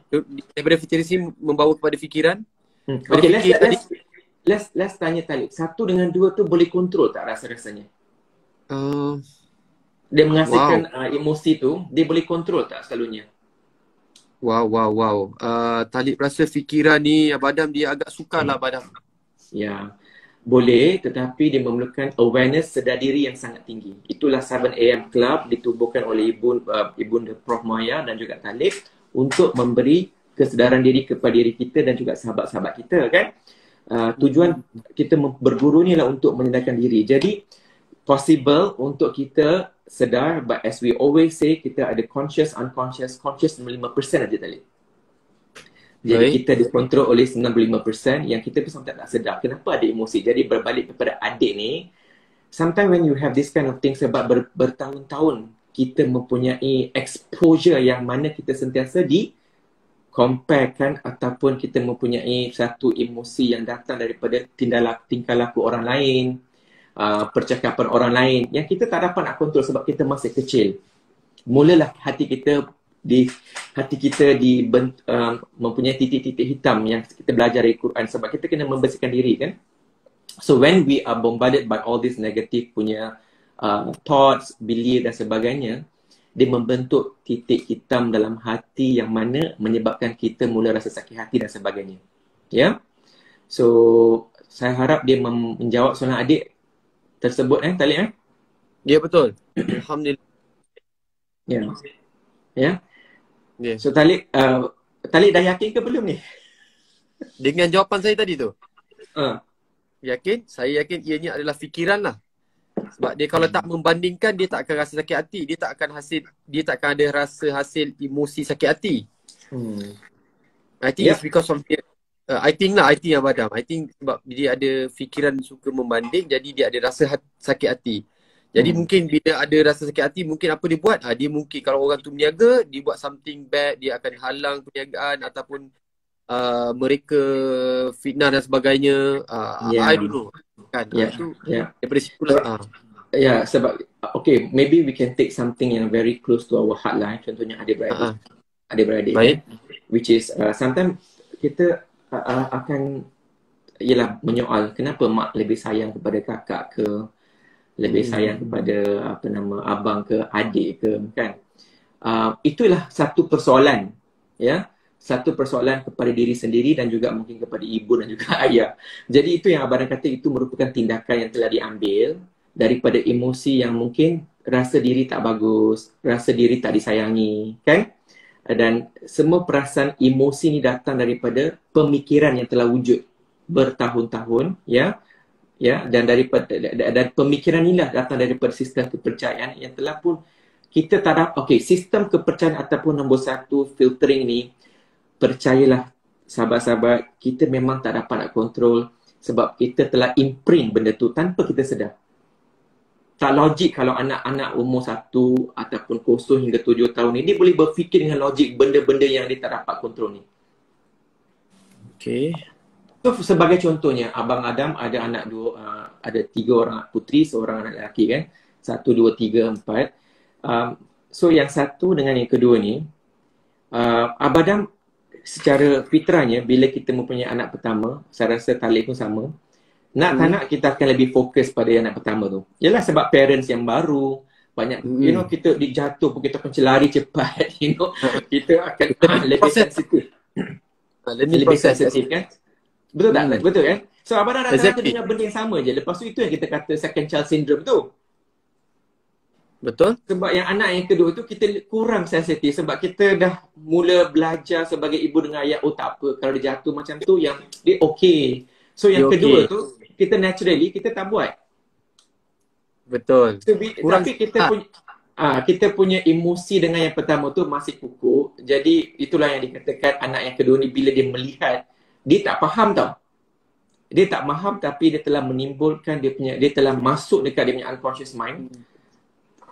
Daripada filtering system membawa kepada fikiran. Okay, let's tanya Talib. 1 dengan 2 tu boleh kontrol tak rasa-rasanya? Dia menghasilkan emosi tu, dia boleh kontrol tak selalunya? Wow. Talib rasa fikiran ni Abang Adam dia agak sukar lah Abang Adam. Ya. Boleh, tetapi dia memerlukan awareness sedar diri yang sangat tinggi. Itulah 7am Club ditubuhkan oleh Ibunda Prof Maya dan juga Talib untuk memberi kesedaran diri kepada diri kita dan juga sahabat-sahabat kita kan. Tujuan kita berguru ni lah untuk menyendarkan diri. Jadi possible untuk kita sedar, but as we always say, kita ada conscious, unconscious, conscious 95% aja Talib. Jadi kita dikontrol oleh 95% yang kita pun tak sedar. Kenapa ada emosi? Jadi berbalik kepada adik ni, sometimes when you have this kind of thing, sebab bertahun-tahun kita mempunyai exposure yang mana kita sentiasa comparekan ataupun kita mempunyai satu emosi yang datang daripada tingkah laku orang lain, percakapan orang lain yang kita tak dapat nak kontrol sebab kita masih kecil. Mulalah hati kita mempunyai titik-titik hitam yang kita belajar dari Quran sebab kita kena membersihkan diri kan. So when we are bombarded by all this negative punya thoughts, belief dan sebagainya, dia membentuk titik hitam dalam hati yang mana menyebabkan kita mula rasa sakit hati dan sebagainya. Ya. So saya harap dia menjawab soalan adik tersebut Talib Ya betul. Alhamdulillah. Ya. So Talib dah yakin ke belum ni? Dengan jawapan saya tadi tu. Yakin? Saya yakin ianya adalah fikiran lah. Sebab dia kalau tak membandingkan, dia tak akan rasa sakit hati. Dia tak akan ada rasa hasil emosi sakit hati. I think it's because of I think Abang Adam. I think sebab dia ada fikiran suka membanding, jadi dia ada rasa sakit hati. Jadi mungkin bila ada rasa sakit hati, mungkin apa dia buat? Dia mungkin kalau orang tu berniaga, dia buat something bad, dia akan halang perniagaan ataupun mereka fitnah dan sebagainya. I don't know. Kan? Itu daripada situ lah. Sebab okay, maybe we can take something yang very close to our heart lah. Contohnya adik-beradik. Baik. Which is sometimes kita akan menyoal kenapa mak lebih sayang kepada kakak ke, lebih sayang kepada abang ke adik ke kan. Itulah satu persoalan satu persoalan kepada diri sendiri dan juga mungkin kepada ibu dan juga ayah. Jadi itu yang abang kata, itu merupakan tindakan yang telah diambil daripada emosi yang mungkin rasa diri tak bagus, rasa diri tak disayangi kan. Dan semua perasaan emosi ni datang daripada pemikiran yang telah wujud bertahun-tahun dan pemikiran inilah datang daripada sistem kepercayaan yang telah pun kita tak dapat, okay, sistem kepercayaan ataupun nombor satu filtering ni, percayalah sahabat-sahabat, kita memang tak dapat nak kontrol sebab kita telah imprint benda tu tanpa kita sedar. Tak logik kalau anak-anak umur 1 ataupun 0 hingga 7 tahun ni, dia boleh berfikir dengan logik benda-benda yang dia tak dapat kontrol ni. Okay. So sebagai contohnya, Abang Adam ada anak ada 3 orang puteri, seorang anak lelaki kan. 1, 2, 3, 4. So yang satu dengan yang kedua ni, Abang Adam secara fitrahnya bila kita mempunyai anak pertama, saya rasa Talib pun sama. Tak nak kita akan lebih fokus pada yang anak pertama tu. Yalah sebab parents yang baru, banyak, you know, kita dijatuh pun kita akan lari cepat, you know. Kita akan lebih sensitif. Lebih sensitif kan? Betul tak? Betul kan? So Abang Adam rata-rata dengan benda yang sama je. Lepas tu itu yang kita kata second child syndrome tu. Betul. Sebab yang anak yang kedua tu kita kurang sensitif sebab kita dah mula belajar sebagai ibu dengan ayah, oh tak apa, kalau dia jatuh macam tu yang dia okey. So yang kedua tu kita naturally kita tak buat. Betul. So, tapi kita punya emosi dengan yang pertama tu masih kukuh. Jadi itulah yang dikatakan anak yang kedua ni bila dia melihat, dia tak faham tau. Dia tak faham tapi dia telah menimbulkan dia telah masuk dekat dia punya unconscious mind.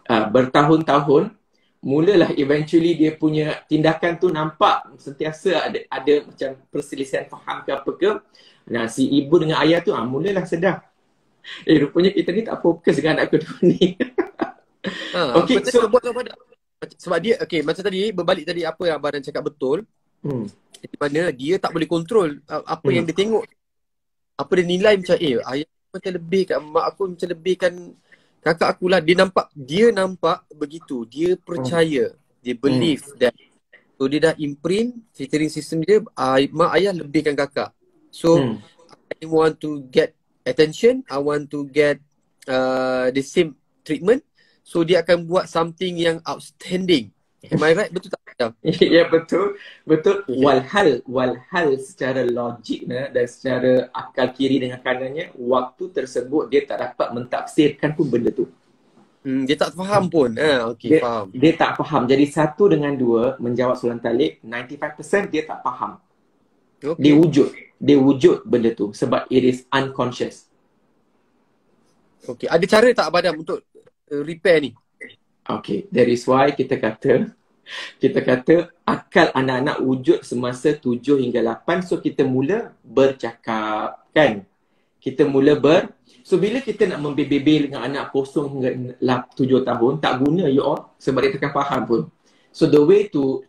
Bertahun-tahun, mulalah eventually dia punya tindakan tu nampak sentiasa ada macam perselisihan faham ke apa ke. Nah, si ibu dengan ayah tu mulalah sedar. Rupanya kita ni tak fokus dengan anak kedua ni. Okay, so sebab dia, okay, macam tadi, berbalik tadi apa yang Abang cakap betul. Di mana dia tak boleh kontrol apa yang dia tengok. Apa dia nilai macam, ayah macam lebih kat mak aku, macam lebih kan kakak aku lah. Dia nampak begitu. Dia percaya. Dia believe that. So dia dah imprint filtering system dia, mak ayah lebihkan kakak. So I want to get attention, I want to get the same treatment. So dia akan buat something yang outstanding. Am I right? Betul tak? Ya, betul. Betul. Walhal secara logik dan secara akal kiri dengan kanannya, waktu tersebut dia tak dapat mentafsirkan pun benda tu. Dia tak faham pun. Okay, faham. Dia tak faham. Jadi 1 dengan 2 menjawab soalan Talib, 95% dia tak faham. Okay. Dia wujud benda tu sebab it is unconscious. Okay, ada cara tak Abang Adam untuk repair ni? Okay, that is why kita kata akal anak-anak wujud semasa 7 hingga 8. So kita mula bercakap kan. So bila kita nak membebel dengan anak 0 hingga 7 tahun, tak guna you all sebab dia takkan faham pun. So the way to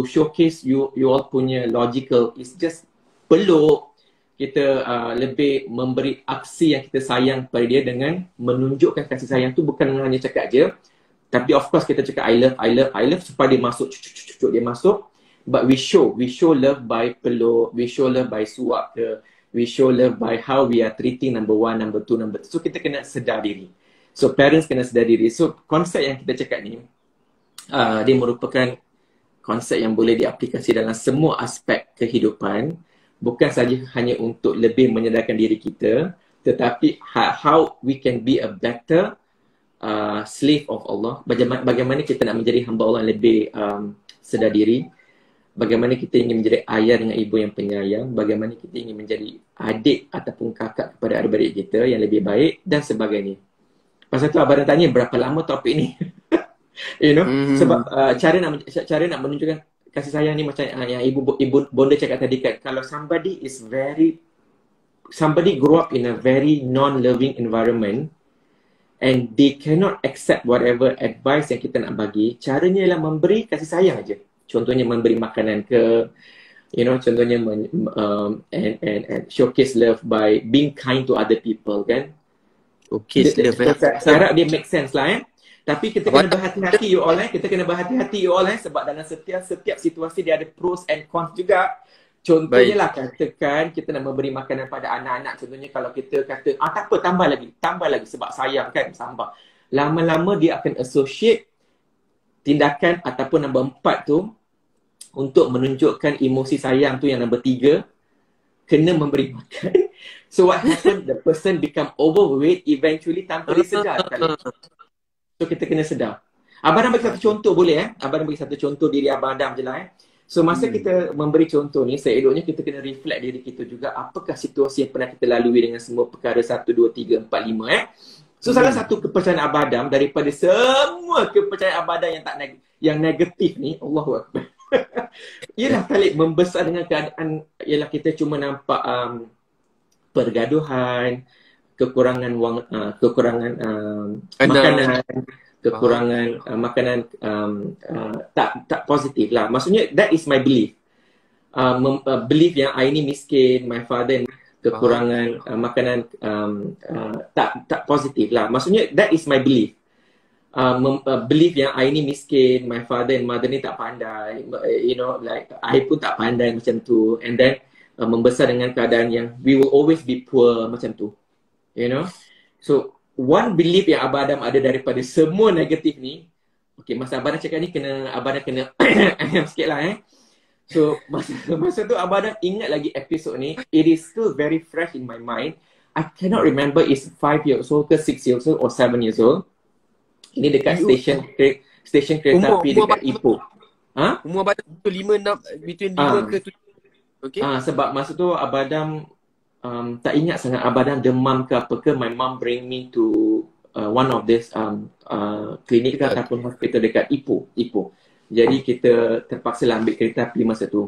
showcase you all punya logical is just peluk. Kita lebih memberi aksi yang kita sayang pada dia dengan menunjukkan kasih sayang tu bukan hanya cakap je. Tapi of course kita cakap I love supaya dia masuk, dia masuk. But we show love by peluk, we show love by suap ke, we show love by how we are treating number 1, number 2, number 3. So kita kena sedar diri. So parents kena sedar diri. So konsep yang kita cakap ni, dia merupakan konsep yang boleh diaplikasi dalam semua aspek kehidupan. Bukan saja hanya untuk lebih menyedarkan diri kita, tetapi how we can be a better slave of Allah. Bagaimana kita nak menjadi hamba Allah yang lebih sedar diri. Bagaimana kita ingin menjadi ayah dengan ibu yang penyayang. Bagaimana kita ingin menjadi adik ataupun kakak kepada adik-beradik kita yang lebih baik dan sebagainya. Pasal tu Abang tanya berapa lama topik ni. You know, sebab cara nak menunjukkan kasih sayang ni macam yang ibu bonda cakap tadi kan, kalau somebody grow up in a very non-loving environment and they cannot accept whatever advice yang kita nak bagi, caranya ialah memberi kasih sayang aja. Contohnya memberi makanan ke, you know, contohnya and showcase love by being kind to other people kan. Showcase love. Saya harap dia make sense lah Tapi kita kena berhati-hati you all Kita kena berhati-hati you all sebab dalam setiap situasi dia ada pros and cons juga. Contohnya lah katakan kita nak memberi makanan pada anak-anak. Contohnya kalau kita kata tak apa, tambah lagi sebab sayang kan, tambah. Lama-lama dia akan associate tindakan ataupun nombor 4 tu untuk menunjukkan emosi sayang tu yang nombor 3 kena memberi makan. So what happen, the person become overweight eventually tanpa dia sedar. So kita kena sedar. Abang Adam bagi satu contoh boleh Abang Adam bagi satu contoh diri Abang Adam je lah So masa kita memberi contoh ni, seeloknya kita kena reflect diri kita juga. Apakah situasi yang pernah kita lalui dengan semua perkara 1, 2, 3, 4, 5 So salah satu kepercayaan Abang Adam daripada semua kepercayaan Abang Adam yang negatif ni, Allahu Akbar. Ialah Talib membesar dengan keadaan, ialah kita cuma nampak pergaduhan, kekurangan wang, kekurangan makanan, kekurangan makanan tak positif lah. Maksudnya that is my belief. Belief yang I ni miskin, my father kekurangan makanan tak positif lah. Maksudnya that is my belief. Belief yang I ni miskin, my father and mother ni tak pandai, you know, like I pun tak pandai macam tu, and then membesar dengan keadaan yang we will always be poor macam tu, you know. So one belief yang Abang Adam ada daripada semua negatif ni, okay, masa Abang Adam cakap ni Abang Adam kena sikit lah So masa tu Abang Adam ingat lagi episod ni, it is still very fresh in my mind. I cannot remember is 5 years old ke 6 years old or 7 years old. Ini dekat stesen kereta api dekat Ipoh. Umur Abang Adam 5, between 5 ke 7. Okay. Sebab masa tu Abang Adam tak ingat sangat Abang Adam demam ke apa ke. My mom bring me to one of this klinik ke ataupun hospital dekat Ipoh. Jadi kita terpaksa lah ambil kereta api masa tu.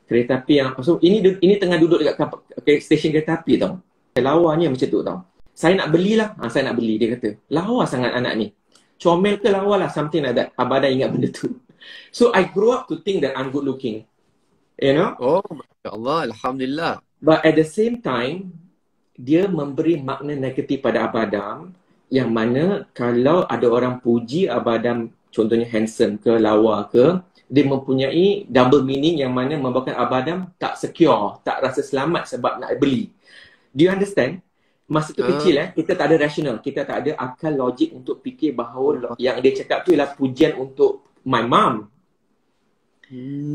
Kereta api yang, so ini tengah duduk dekat stesen kereta api tau. Lawanya macam tu tau. Saya nak belilah. Saya nak beli, dia kata. Lawa sangat anak ni. Comel ke lawa lah, something like that. Abang Adam ingat benda tu. So I grew up to think that I'm good looking. You know? Oh, Masya Allah, Alhamdulillah. But at the same time, dia memberi makna negatif pada Abang Adam, yang mana kalau ada orang puji Abang Adam, contohnya handsome ke, lawa ke, dia mempunyai double meaning yang mana membuatkan Abang Adam tak secure, tak rasa selamat sebab nak beli. Do you understand? Masa tu kecil kita tak ada rasional, kita tak ada akal logik untuk fikir bahawa yang dia cakap tu ialah pujian untuk my mom.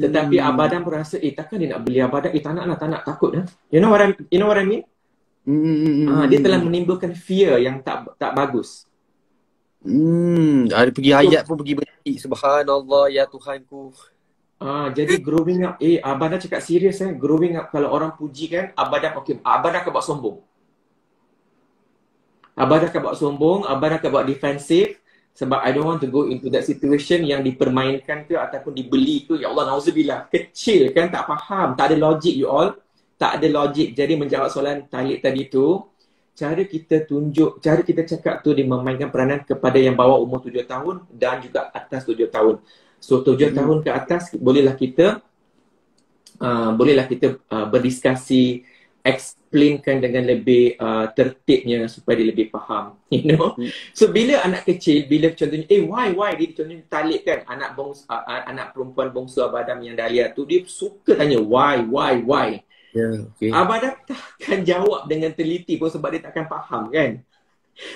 Tetapi Abang Adam rasa, takkan dia nak beli Abang Adam? Tak nak, takut dah. You know what I mean? Dia telah menimbulkan fear yang tak bagus. Ada pergi ayat pun pergi berhenti. Subhanallah ya Tuhanku. Jadi growing up, Abang Adam cakap serius growing up kalau orang puji kan, Abang Adam Abang Adam akan buat sombong. Abang Adam akan buat sombong, Abang Adam akan buat defensif. Sebab I don't want to go into that situation yang dipermainkan ke ataupun dibeli ke. Ya Allah, na'udzubillah. Kecil kan, tak faham, tak ada logik you all. Tak ada logik. Jadi menjawab soalan Talib tadi tu, cara kita cakap tu dia memainkan peranan kepada yang bawah umur 7 tahun dan juga atas 7 tahun. So 7 tahun ke atas bolehlah kita berdiskusi, explainkan dengan lebih tertibnya supaya dia lebih faham, you know. So bila anak kecil, bila contohnya why dia contohnya Talib kan, anak perempuan bongsu Abang Adam yang Dahlia tu, dia suka tanya why. Okay. Abang Adam takkan jawab dengan teliti pun sebab dia takkan faham kan.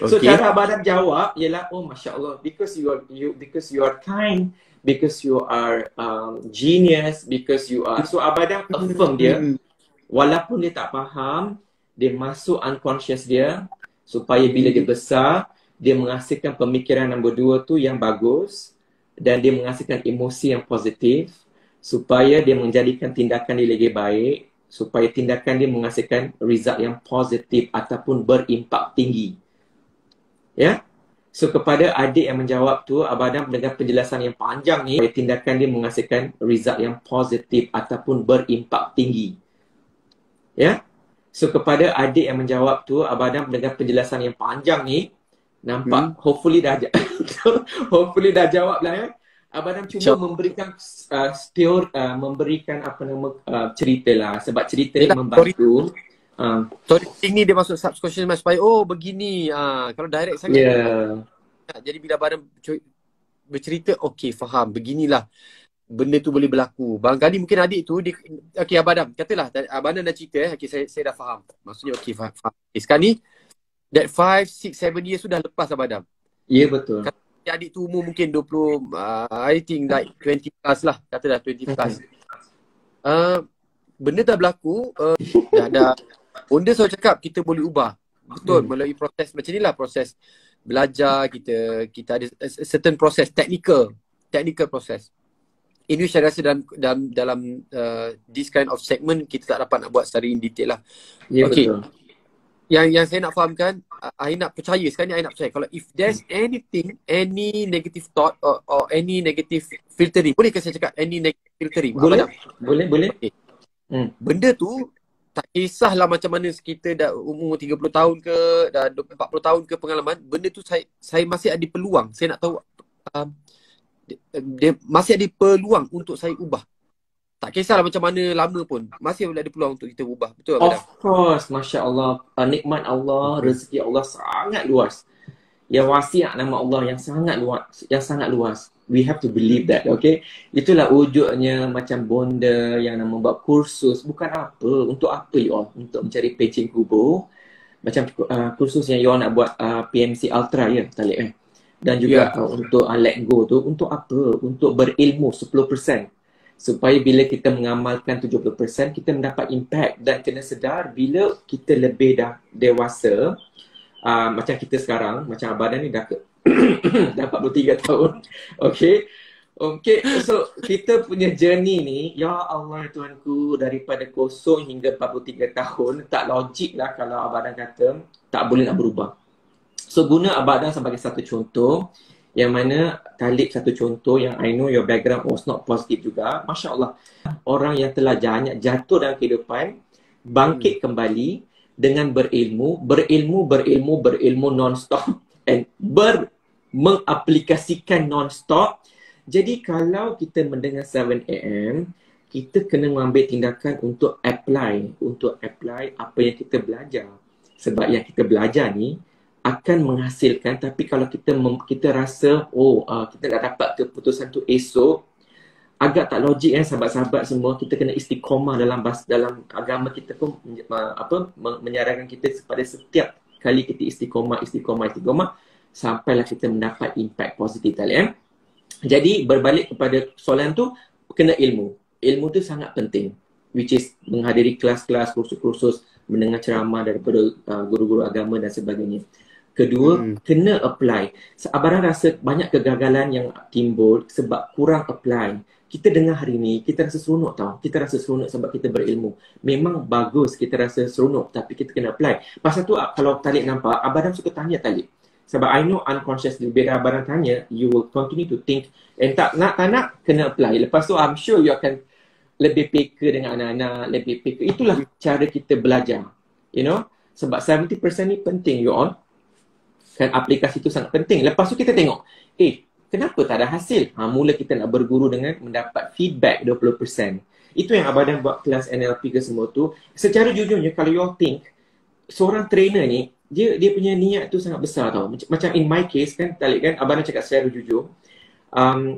So cara Abang Adam jawab ialah, oh Masya Allah, because you are kind, because you are genius, because you are, so Abang Adam affirm dia. Walaupun dia tak faham, dia masuk unconscious dia supaya bila dia besar, dia menghasilkan pemikiran nombor 2 tu yang bagus dan dia menghasilkan emosi yang positif supaya dia menjadikan tindakan dia lebih baik, supaya tindakan dia menghasilkan result yang positif ataupun berimpak tinggi. Ya? So kepada adik yang menjawab tu, Abang Adam mendengar penjelasan yang panjang ni, supaya tindakan dia menghasilkan result yang positif ataupun berimpak tinggi. Ya. So kepada adik yang menjawab tu, Abang Adam mendengar penjelasan yang panjang ni, nampak hopefully dah jawab lah ya. Abang Adam cuma memberikan memberikan cerita lah, sebab cerita ni membantu. Storytelling ni dia masuk subconscious supaya begini. Kalau direct sangat. Jadi bila Abang Adam bercerita, okey faham, beginilah benda tu boleh berlaku. Barangkali mungkin adik tu dia, okey Abang Adam, katalah Abang Adam dah cerita okey saya dah faham. Maksudnya okey faham. Sekarang ni that 5, 6, 7 years sudah lepas Abang Adam. Ya betul. Adik tu umur mungkin 20, I think like 20 plus lah. Katalah 20 plus. Benda dah berlaku, dah Bonda selalu cakap kita boleh ubah. Betul, melalui proses macam inilah proses belajar, kita ada a certain process, technical process. Ini saya rasa dalam this kind of segment kita tak dapat nak buat secara in detail lah. Ya, Okay. betul. Yang saya nak fahamkan, I nak percaya sekarang ni, I nak percaya kalau if there's anything, any negative thought or any negative filtering, boleh ke saya cakap any negative filtering? Boleh? Abang nak? Boleh. Okay. Hmm. Benda tu tak kisahlah macam mana kita dah umur 30 tahun ke, dah 40 tahun ke pengalaman, benda tu saya masih ada peluang. Saya nak tahu dia masih ada peluang untuk saya ubah. Tak kisahlah macam mana lama pun, masih ada peluang untuk kita ubah. Betul tak? Of course, Masya Allah. Nikmat Allah, rezeki Allah sangat luas. Yang wasiat nama Allah yang sangat luas. We have to believe that, okay? Itulah wujudnya macam bonda yang nak membuat kursus. Bukan apa, untuk apa you all? Untuk mencari pecing kubur. Macam kursus yang you all nak buat PMC Ultra ya, Talib Dan juga untuk let go tu, untuk apa? Untuk berilmu 10%. Supaya bila kita mengamalkan 70%, kita mendapat impact. Dan kena sedar bila kita lebih dah dewasa, macam kita sekarang, macam Abadan ni dah 43 tahun. Okay, so kita punya journey ni, ya Allah Tuhanku, daripada kosong hingga 43 tahun, tak logik lah kalau Abadan kata tak boleh nak berubah. So guna Abadan sebagai satu contoh, yang mana Talib satu contoh yang I know your background was not positive juga. Masya Allah, orang yang telah jatuh dalam kehidupan, bangkit kembali dengan berilmu non-stop and mengaplikasikan non-stop. Jadi kalau kita mendengar 7 AM, kita kena mengambil tindakan untuk apply apa yang kita belajar. Sebab yang kita belajar ni akan menghasilkan, tapi kalau kita rasa kita nak dapat keputusan tu esok, agak tak logik sahabat-sahabat semua. Kita kena istiqomah dalam agama kita pun menyarankan kita pada setiap kali kita istiqomah sampailah kita mendapat impact positif tadi. Jadi berbalik kepada soalan tu, kena ilmu tu sangat penting, which is menghadiri kelas-kelas, kursus-kursus, mendengar ceramah daripada guru-guru agama dan sebagainya. Kedua, kena apply. Abadan rasa banyak kegagalan yang timbul sebab kurang apply. Kita dengar hari ni, kita rasa seronok tau. Kita rasa seronok sebab kita berilmu. Memang bagus kita rasa seronok, tapi kita kena apply. Pasal tu kalau Talib nampak, Abadan suka tanya Talib. Sebab I know unconsciously, bila Abadan tanya, you will continue to think, tak nak, kena apply. Lepas tu I'm sure you akan lebih peka dengan anak-anak, lebih peka. Itulah cara kita belajar. You know? Sebab 70% ni penting you all. Kan aplikasi tu sangat penting. Lepas tu kita tengok, kenapa tak ada hasil? Mula kita nak berguru dengan mendapat feedback 20%. Itu yang Abadan buat kelas NLP ke semua tu. Secara jujurnya, kalau you all think, seorang trainer ni, dia punya niat tu sangat besar tau. Macam in my case kan, Talib kan, Abadan cakap secara jujur,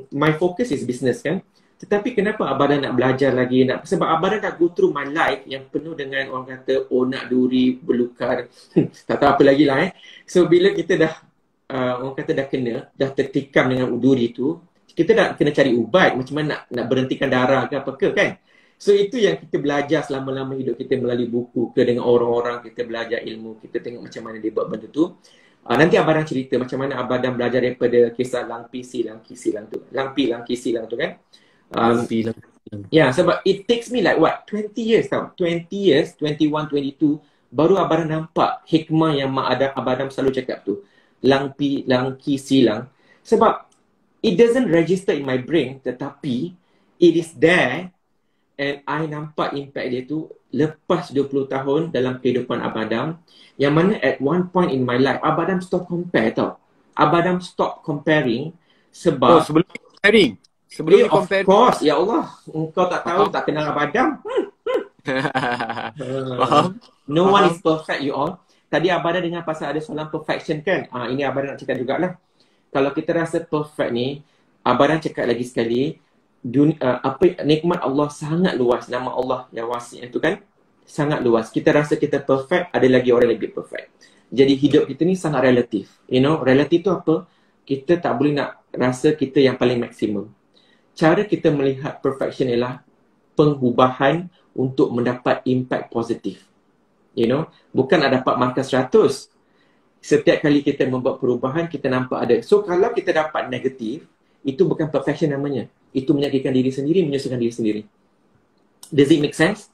my focus is business kan. Tetapi kenapa Abadan nak belajar lagi? Sebab Abadan nak go through my life yang penuh dengan orang kata onak duri, belukar, tak tahu apa lagi lah So bila kita dah, orang kata dah tertikam dengan duri tu, kita dah kena cari ubat macam mana nak berhentikan darah ke apa ke kan. So itu yang kita belajar selama-lama hidup kita melalui buku ke dengan orang-orang, kita belajar ilmu, kita tengok macam mana dia buat benda tu. Nanti Abadan cerita macam mana Abadan belajar daripada kisah Lang Pi Lang Ki Silang tu kan. Sebab it takes me like what 20 years tau, 20 years, 21, 22 baru Abadan nampak hikmah yang Mak Abadan selalu cakap tu, Lang Ki Silang. Sebab it doesn't register in my brain, tetapi it is there and I nampak impact dia tu lepas 20 tahun dalam kehidupan Abadan, yang mana at one point in my life Abadan stop compare tau. Abadan stop comparing sebab sebelum comparing. Sebelum of course, ya Allah, engkau tak tahu, tak kenal Abadan. No one is perfect you all. Tadi Abadan dengar pasal ada soalan perfection kan. Ini Abadan nak cakap jugalah. Kalau kita rasa perfect ni, Abadan cakap lagi sekali, nikmat Allah sangat luas. Nama Allah yang wasi itu kan sangat luas. Kita rasa kita perfect, ada lagi orang lebih perfect. Jadi hidup kita ni sangat relatif. You know, relatif tu apa? Kita tak boleh nak rasa kita yang paling maksimum. Cara kita melihat perfection ialah pengubahan untuk mendapat impact positif. You know, bukan nak dapat markah 100. setiap kali kita membuat perubahan, kita nampak ada. So, kalau kita dapat negatif, itu bukan perfection namanya. Itu menyakitkan diri sendiri, menyusahkan diri sendiri. Does it make sense?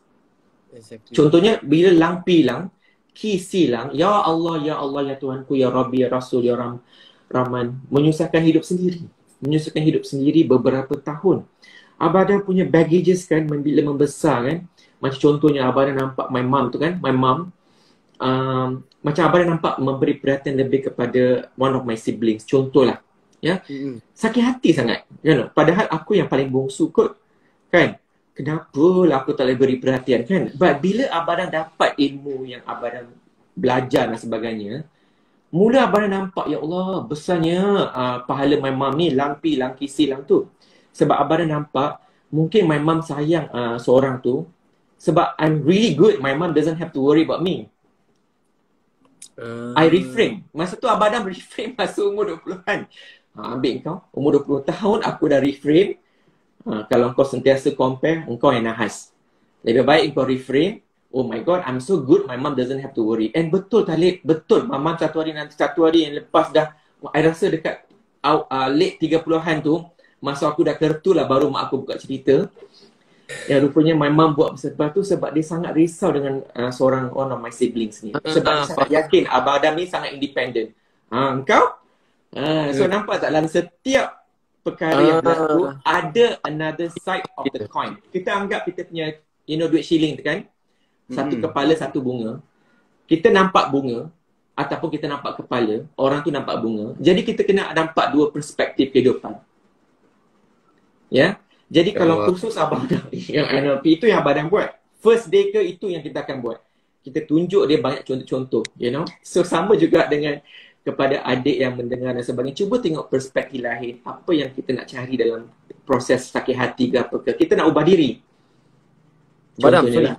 Exactly. Contohnya, bila lang pilang, ki silang, ya Allah, ya Tuhanku, ya Rabbi, ya Rasul, ya Rahman, menyusahkan hidup sendiri. Menyusahkan hidup sendiri beberapa tahun. Abah Adam punya baggages kan, bila membesar kan. Macam contohnya, Abah Adam nampak my mom tu kan, my mom. Macam Abah Adam nampak memberi perhatian lebih kepada one of my siblings. Contohlah. Ya, sakit hati sangat. You know? Padahal aku yang paling bongsu kot. Kan? Kenapalah aku tak boleh beri perhatian kan? But bila Abah Adam dapat ilmu yang Abah Adam belajar dan sebagainya, mula Abah Adam nampak, ya Allah, besarnya pahala my mom ni, lang kisi lang tu. Sebab Abah Adam nampak, mungkin my mom sayang seorang tu, sebab I'm really good, my mom doesn't have to worry about me. I reframe. Masa tu Abah Adam reframe masa umur 20-an. Ambil kau, umur 20 tahun aku dah reframe. Kalau kau sentiasa compare, engkau yang nahas. Lebih baik kau reframe. Oh my God, I'm so good, my mom doesn't have to worry. And betul Talib, betul. Mama satu hari yang lepas dah, I rasa dekat late 30-an tu, masa aku dah kertu lah baru mak aku buka cerita. Yang rupanya my mom buat sebab tu sebab dia sangat risau dengan seorang one of my siblings ni. Sebab dia sangat yakin Abah Adam ni sangat independent. Engkau? So nampak tak dalam setiap perkara yang berlaku ada another side of the coin. Kita anggap kita punya duit shilling tu kan, satu kepala satu bunga. Kita nampak bunga ataupun kita nampak kepala, orang tu nampak bunga. Jadi kita kena nampak dua perspektif kehidupan. Ya. Jadi kalau kursus Abah Adam yang NLP itu yang Abah Adam buat, first day ke itu yang kita akan buat. Kita tunjuk dia banyak contoh-contoh, So sama juga dengan kepada adik yang mendengar dan sebagainya. Cuba tengok perspektif lain. Apa yang kita nak cari dalam proses sakit hati ke apa ke. Kita nak ubah diri. Badam, sorry.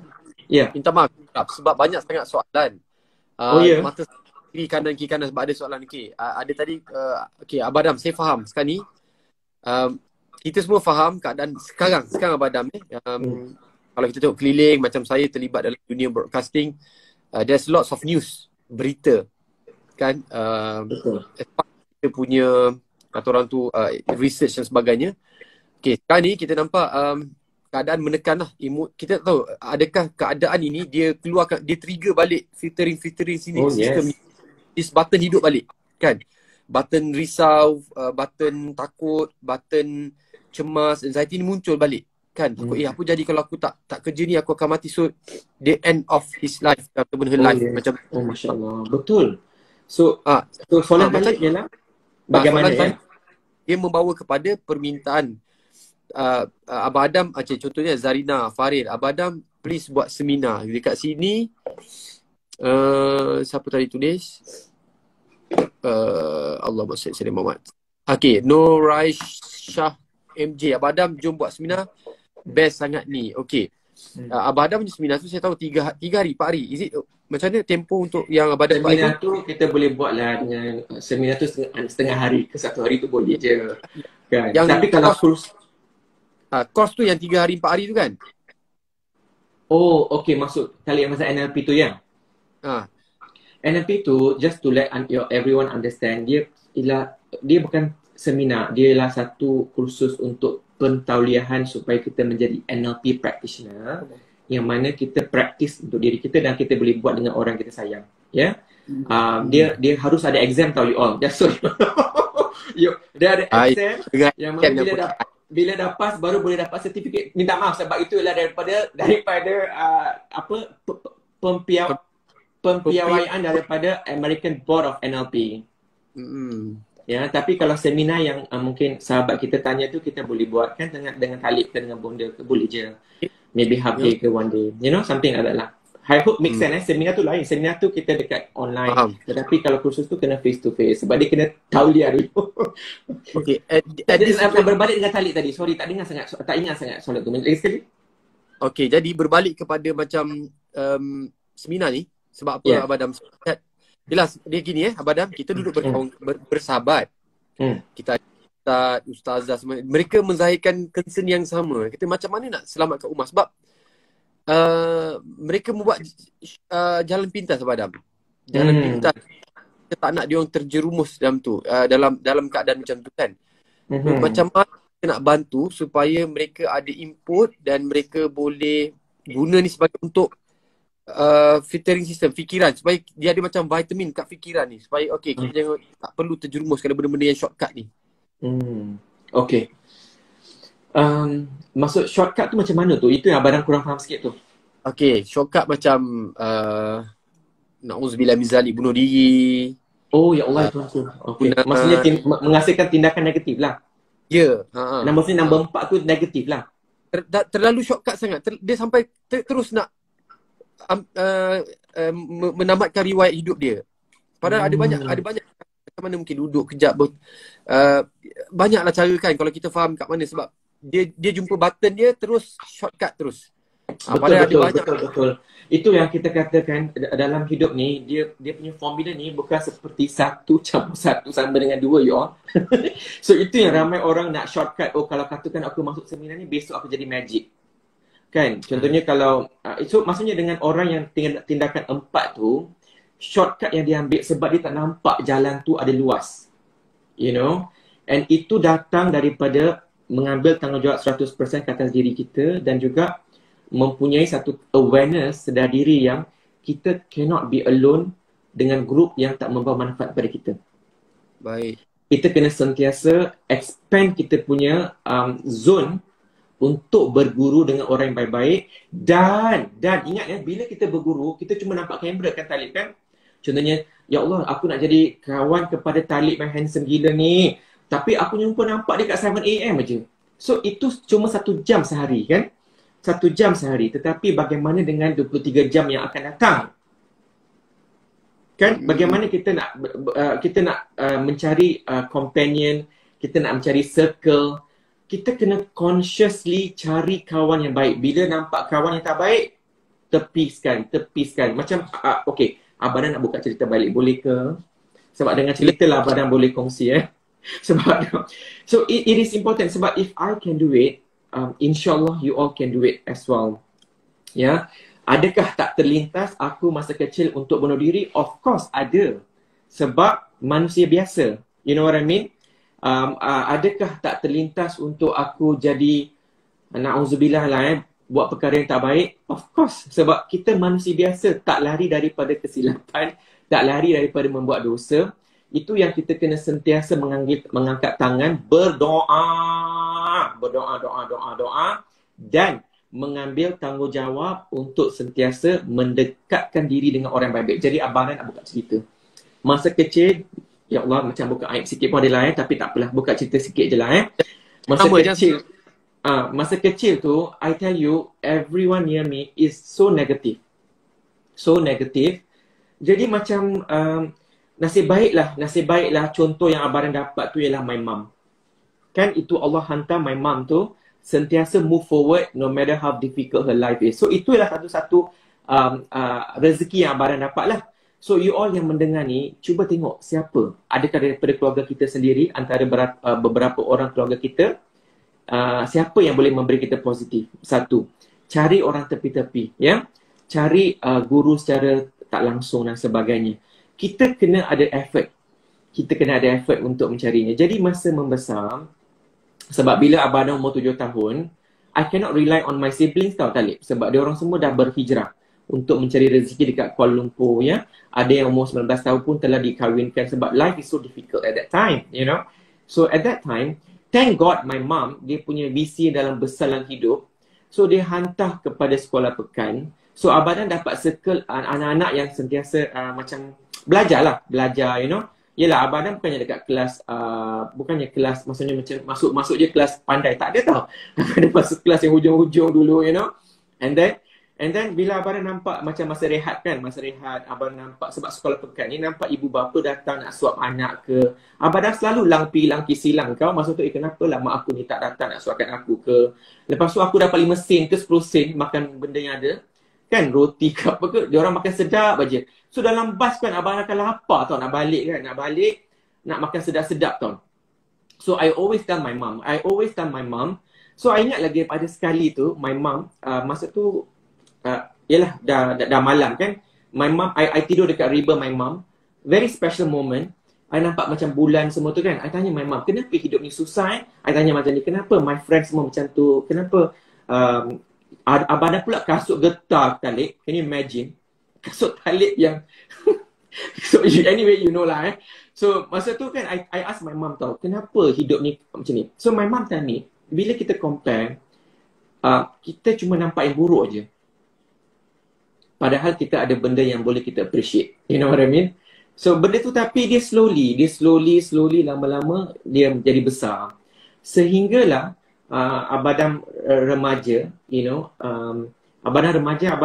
Ya. Minta maaf sebab banyak sangat soalan. Mata kiri kanan sebab ada soalan. Ada tadi, Abah Adam, saya faham sekarang ni. Kita semua faham keadaan sekarang Abah Adam kalau kita tengok keliling, macam saya terlibat dalam dunia broadcasting, there's lots of news, berita. Kan kita punya kata orang tu research dan sebagainya. Sekarang ni kita nampak keadaan menekan lah. Kita tahu adakah keadaan ini dia keluarkan, dia trigger balik filtering sini, sistem this button hidup balik kan. Button risau, button takut, button cemas, anxiety ni muncul balik kan. Takut apa jadi kalau aku tak kerja ni, aku akan mati. So the end of his life ataupun her life macam masya-Allah. Betul. So soalan balik ialah bagaimana dia membawa kepada permintaan Abah Adam, contohnya Zarina, Farid, Abah Adam please buat seminar dekat sini. Siapa tadi tulis? Allahumma salli ala Muhammad. Nur Aisyah MJ, Abah Adam jom buat seminar. Best sangat ni. Abah Adam punya seminar tu saya tahu 3 hari, 4 hari. Is it macam mana tempoh untuk yang Abah Adam buat seminar tu? Kita boleh buat lah dengan seminar tu setengah hari ke 1 hari tu boleh je kan. Tapi kalau course tu yang 3 hari 4 hari tu kan. Maksud kali yang masa NLP tu ya. NLP tu just to let everyone understand, dia bukan seminar, dia ialah satu kursus untuk pentauliahan supaya kita menjadi NLP practitioner, yang mana kita praktis untuk diri kita dan kita boleh buat dengan orang kita sayang. Ya. Dia harus ada exam tau you all. Just so dia ada exam yang mana bila dah pass baru boleh dapat sertifikat. Minta maaf sebab itu ialah daripada pempiawaian daripada American Board of NLP. Ya, tapi kalau seminar yang mungkin sahabat kita tanya tu, kita boleh buat kan dengan Khalid ke dengan Bonda ke, boleh je. Maybe half day ke one day. Something like that lah. I hope make sense. Seminar tu lain. Seminar tu kita dekat online. Tetapi kalau kursus tu kena face to face. Sebab dia kena tauliah dulu. Berbalik dengan Khalid tadi. Sorry, tak ingat sangat soalan tu. Lagi sekali. Jadi berbalik kepada macam seminar ni. Sebab apa Abah Adam cakap? Jelas, dia gini Abah Adam, kita duduk bersahabat. Kita ustazah semua, mereka menzahirkan concern yang sama. Kita macam mana nak selamatkan umat. Sebab mereka membuat jalan pintas Abah Adam. Jalan pintas kita tak nak dia orang terjerumus dalam tu, dalam keadaan macam tu kan. Macam mana kita nak bantu supaya mereka ada input dan mereka boleh guna ni sebagai untuk filtering system, fikiran, supaya dia ada macam vitamin kat fikiran ni, supaya okey, kita jangan tak perlu terjerumus pada benda-benda yang shortcut ni. Okay. Maksud shortcut tu macam mana tu? Itu yang abang kurang faham sikit tu. Okay, shortcut macam na'udzubillah min zalik, bunuh diri. Oh ya Allah, itu okay. Maksudnya menghasilkan tindakan negatif lah. Ya. Maksudnya nombor 4 tu negatif lah. Terlalu shortcut sangat. Dia sampai terus nak menamatkan riwayat hidup dia. Padahal ada banyak macam mana mungkin duduk kejap. Banyaklah cara kan kalau kita faham kat mana, sebab dia jumpa button dia terus shortcut terus. Betul. Itu yang kita katakan dalam hidup ni, dia punya formula ni bukan seperti 1 campur 1 sama dengan 2, you all. So itu yang ramai orang nak shortcut. Oh, kalau katakan aku masuk seminar ni, besok aku jadi magic. Kan? Contohnya kalau so maksudnya dengan orang yang tindakan 4 tu, shortcut yang dia ambil sebab dia tak nampak jalan tu ada luas. You know? And itu datang daripada mengambil tanggungjawab 100% ke atas diri kita, dan juga mempunyai satu awareness, sedar diri yang kita cannot be alone dengan grup yang tak membawa manfaat kepada kita. Baik. Kita kena sentiasa expand kita punya zone untuk berguru dengan orang yang baik-baik. Dan ingat ya, bila kita berguru, kita cuma nampak kamera kan, Talib kan? Contohnya, ya Allah, aku nak jadi kawan kepada Talib yang handsome gila ni, tapi aku jumpa nampak dia kat 7 AM aja. So itu cuma 1 jam sehari kan? 1 jam sehari. Tetapi bagaimana dengan 23 jam yang akan datang? Kan? Bagaimana kita nak mencari companion, kita nak mencari circle. Kita kena consciously cari kawan yang baik. Bila nampak kawan yang tak baik, tepiskan. Macam, okay, Abang nak buka cerita balik, boleh ke? Sebab dengan cerita lah Abang boleh kongsi Sebab, so it is important. Sebab if I can do it, insyaAllah you all can do it as well. Ya, adakah tak terlintas aku masa kecil untuk bunuh diri? Of course ada. Sebab manusia biasa. You know what I mean? Adakah tak terlintas untuk aku jadi, na'udzubillah lah buat perkara yang tak baik? Of course. Sebab kita manusia biasa, tak lari daripada kesilapan, tak lari daripada membuat dosa. Itu yang kita kena sentiasa mengangkat tangan, berdoa, dan mengambil tanggungjawab untuk sentiasa mendekatkan diri dengan orang baik-baik. Jadi abang nak buka cerita. Masa kecil, ya Allah, macam buka aib sikit pun adalah tapi tak apalah, buka cerita sikit je lah Masa kecil tu, I tell you, everyone near me is so negative. So negative. Jadi macam nasib baiklah contoh yang abang dapat tu ialah my mom. Kan itu Allah hantar my mom tu sentiasa move forward no matter how difficult her life is. So itulah satu-satu rezeki yang abang dapat lah. So you all yang mendengar ni, cuba tengok siapa. Adakah daripada keluarga kita sendiri, antara beberapa orang keluarga kita, siapa yang boleh memberi kita positif. 1, cari orang tepi-tepi, ya. Cari guru secara tak langsung dan sebagainya. Kita kena ada effort. Untuk mencarinya. Jadi masa membesar, sebab bila abang umur 7 tahun, I cannot rely on my siblings tau Talib. Sebab dia orang semua dah berhijrah untuk mencari rezeki dekat Kuala Lumpur, ya. Ada yang umur 19 tahun pun telah dikahwinkan sebab life is so difficult at that time, you know. So at that time, thank God my mom, dia punya visi dalam besar dalam hidup. So dia hantar kepada sekolah pekan. So abang dapat circle anak-anak yang sentiasa macam belajar, you know. Yelah, abang bukannya dekat kelas, bukannya kelas, maksudnya macam masuk je kelas pandai. Tak ada tau. Abang masuk kelas yang hujung-hujung dulu, you know. And then bila abang nampak macam masa rehat, abang nampak sebab sekolah pekan ni nampak ibu bapa datang nak suap anak ke. Abang dah selalu langki silang kau. Masa tu, kenapa lah mak aku ni tak datang nak suapkan aku ke. Lepas tu aku dapat 5 sen ke 10 sen makan benda yang ada. Kan roti ke apa ke, dia orang makan sedap aja. So dalam bas kan abang akan lapar tau, nak balik nak makan sedap-sedap tau. So I always tell my mom. So I ingat lagi pada sekali tu my mom masa tu yalah dah malam kan. My mom, I tidur dekat riba my mom. very special moment. I nampak macam bulan semua tu kan. I tanya my mom, kenapa hidup ni susah I tanya macam ni, kenapa my friends semua macam tu, kenapa abang pula kasut getah talik. Can you imagine? Kasut talik yang so anyway, you know lah So masa tu kan I ask my mom tau, kenapa hidup ni macam ni. So my mom tell me, bila kita compare, kita cuma nampak yang buruk je. Padahal kita ada benda yang boleh kita appreciate. You know what I mean? So benda tu tapi dia slowly lama-lama dia menjadi besar. Sehinggalah abadam remaja, you know, abadam remaja,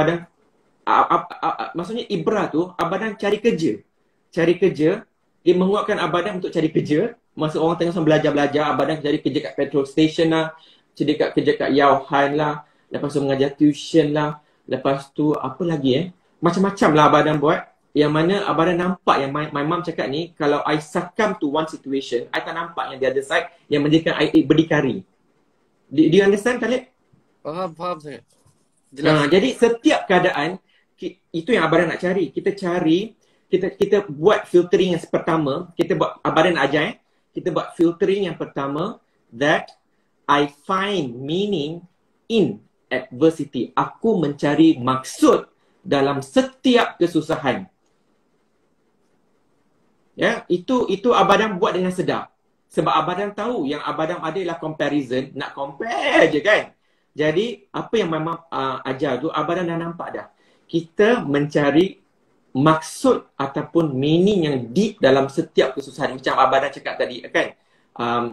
maksudnya ibrah tu, abadam cari kerja. Dia menguatkan abadam untuk cari kerja. Masa orang tengah belajar, abadam cari kerja kat petrol station lah, cari kerja kat Yauhan lah, lepas tu mengajar tuition lah, lepas tu apa lagi macam-macam lah abadam buat. Yang mana abadam nampak yang my mom cakap ni, kalau I succumb to one situation, I tak nampak yang the other side yang menjadikan I berdikari. Do you understand, Khalid? Faham sangat. Jelas. Jadi setiap keadaan, itu yang abadam nak cari. Kita buat filtering yang pertama, kita buat, abadam nak ajar kita buat filtering yang pertama, that I find meaning in adversity. Aku mencari maksud dalam setiap kesusahan. Ya, itu abadam buat dengan sedar. Sebab abadam tahu yang abadam ada ialah comparison, nak compare je kan. Jadi apa yang memang ajar tu abadam dah nampak dah. Kita mencari maksud ataupun meaning yang deep dalam setiap kesusahan. Macam abadam cakap tadi kan,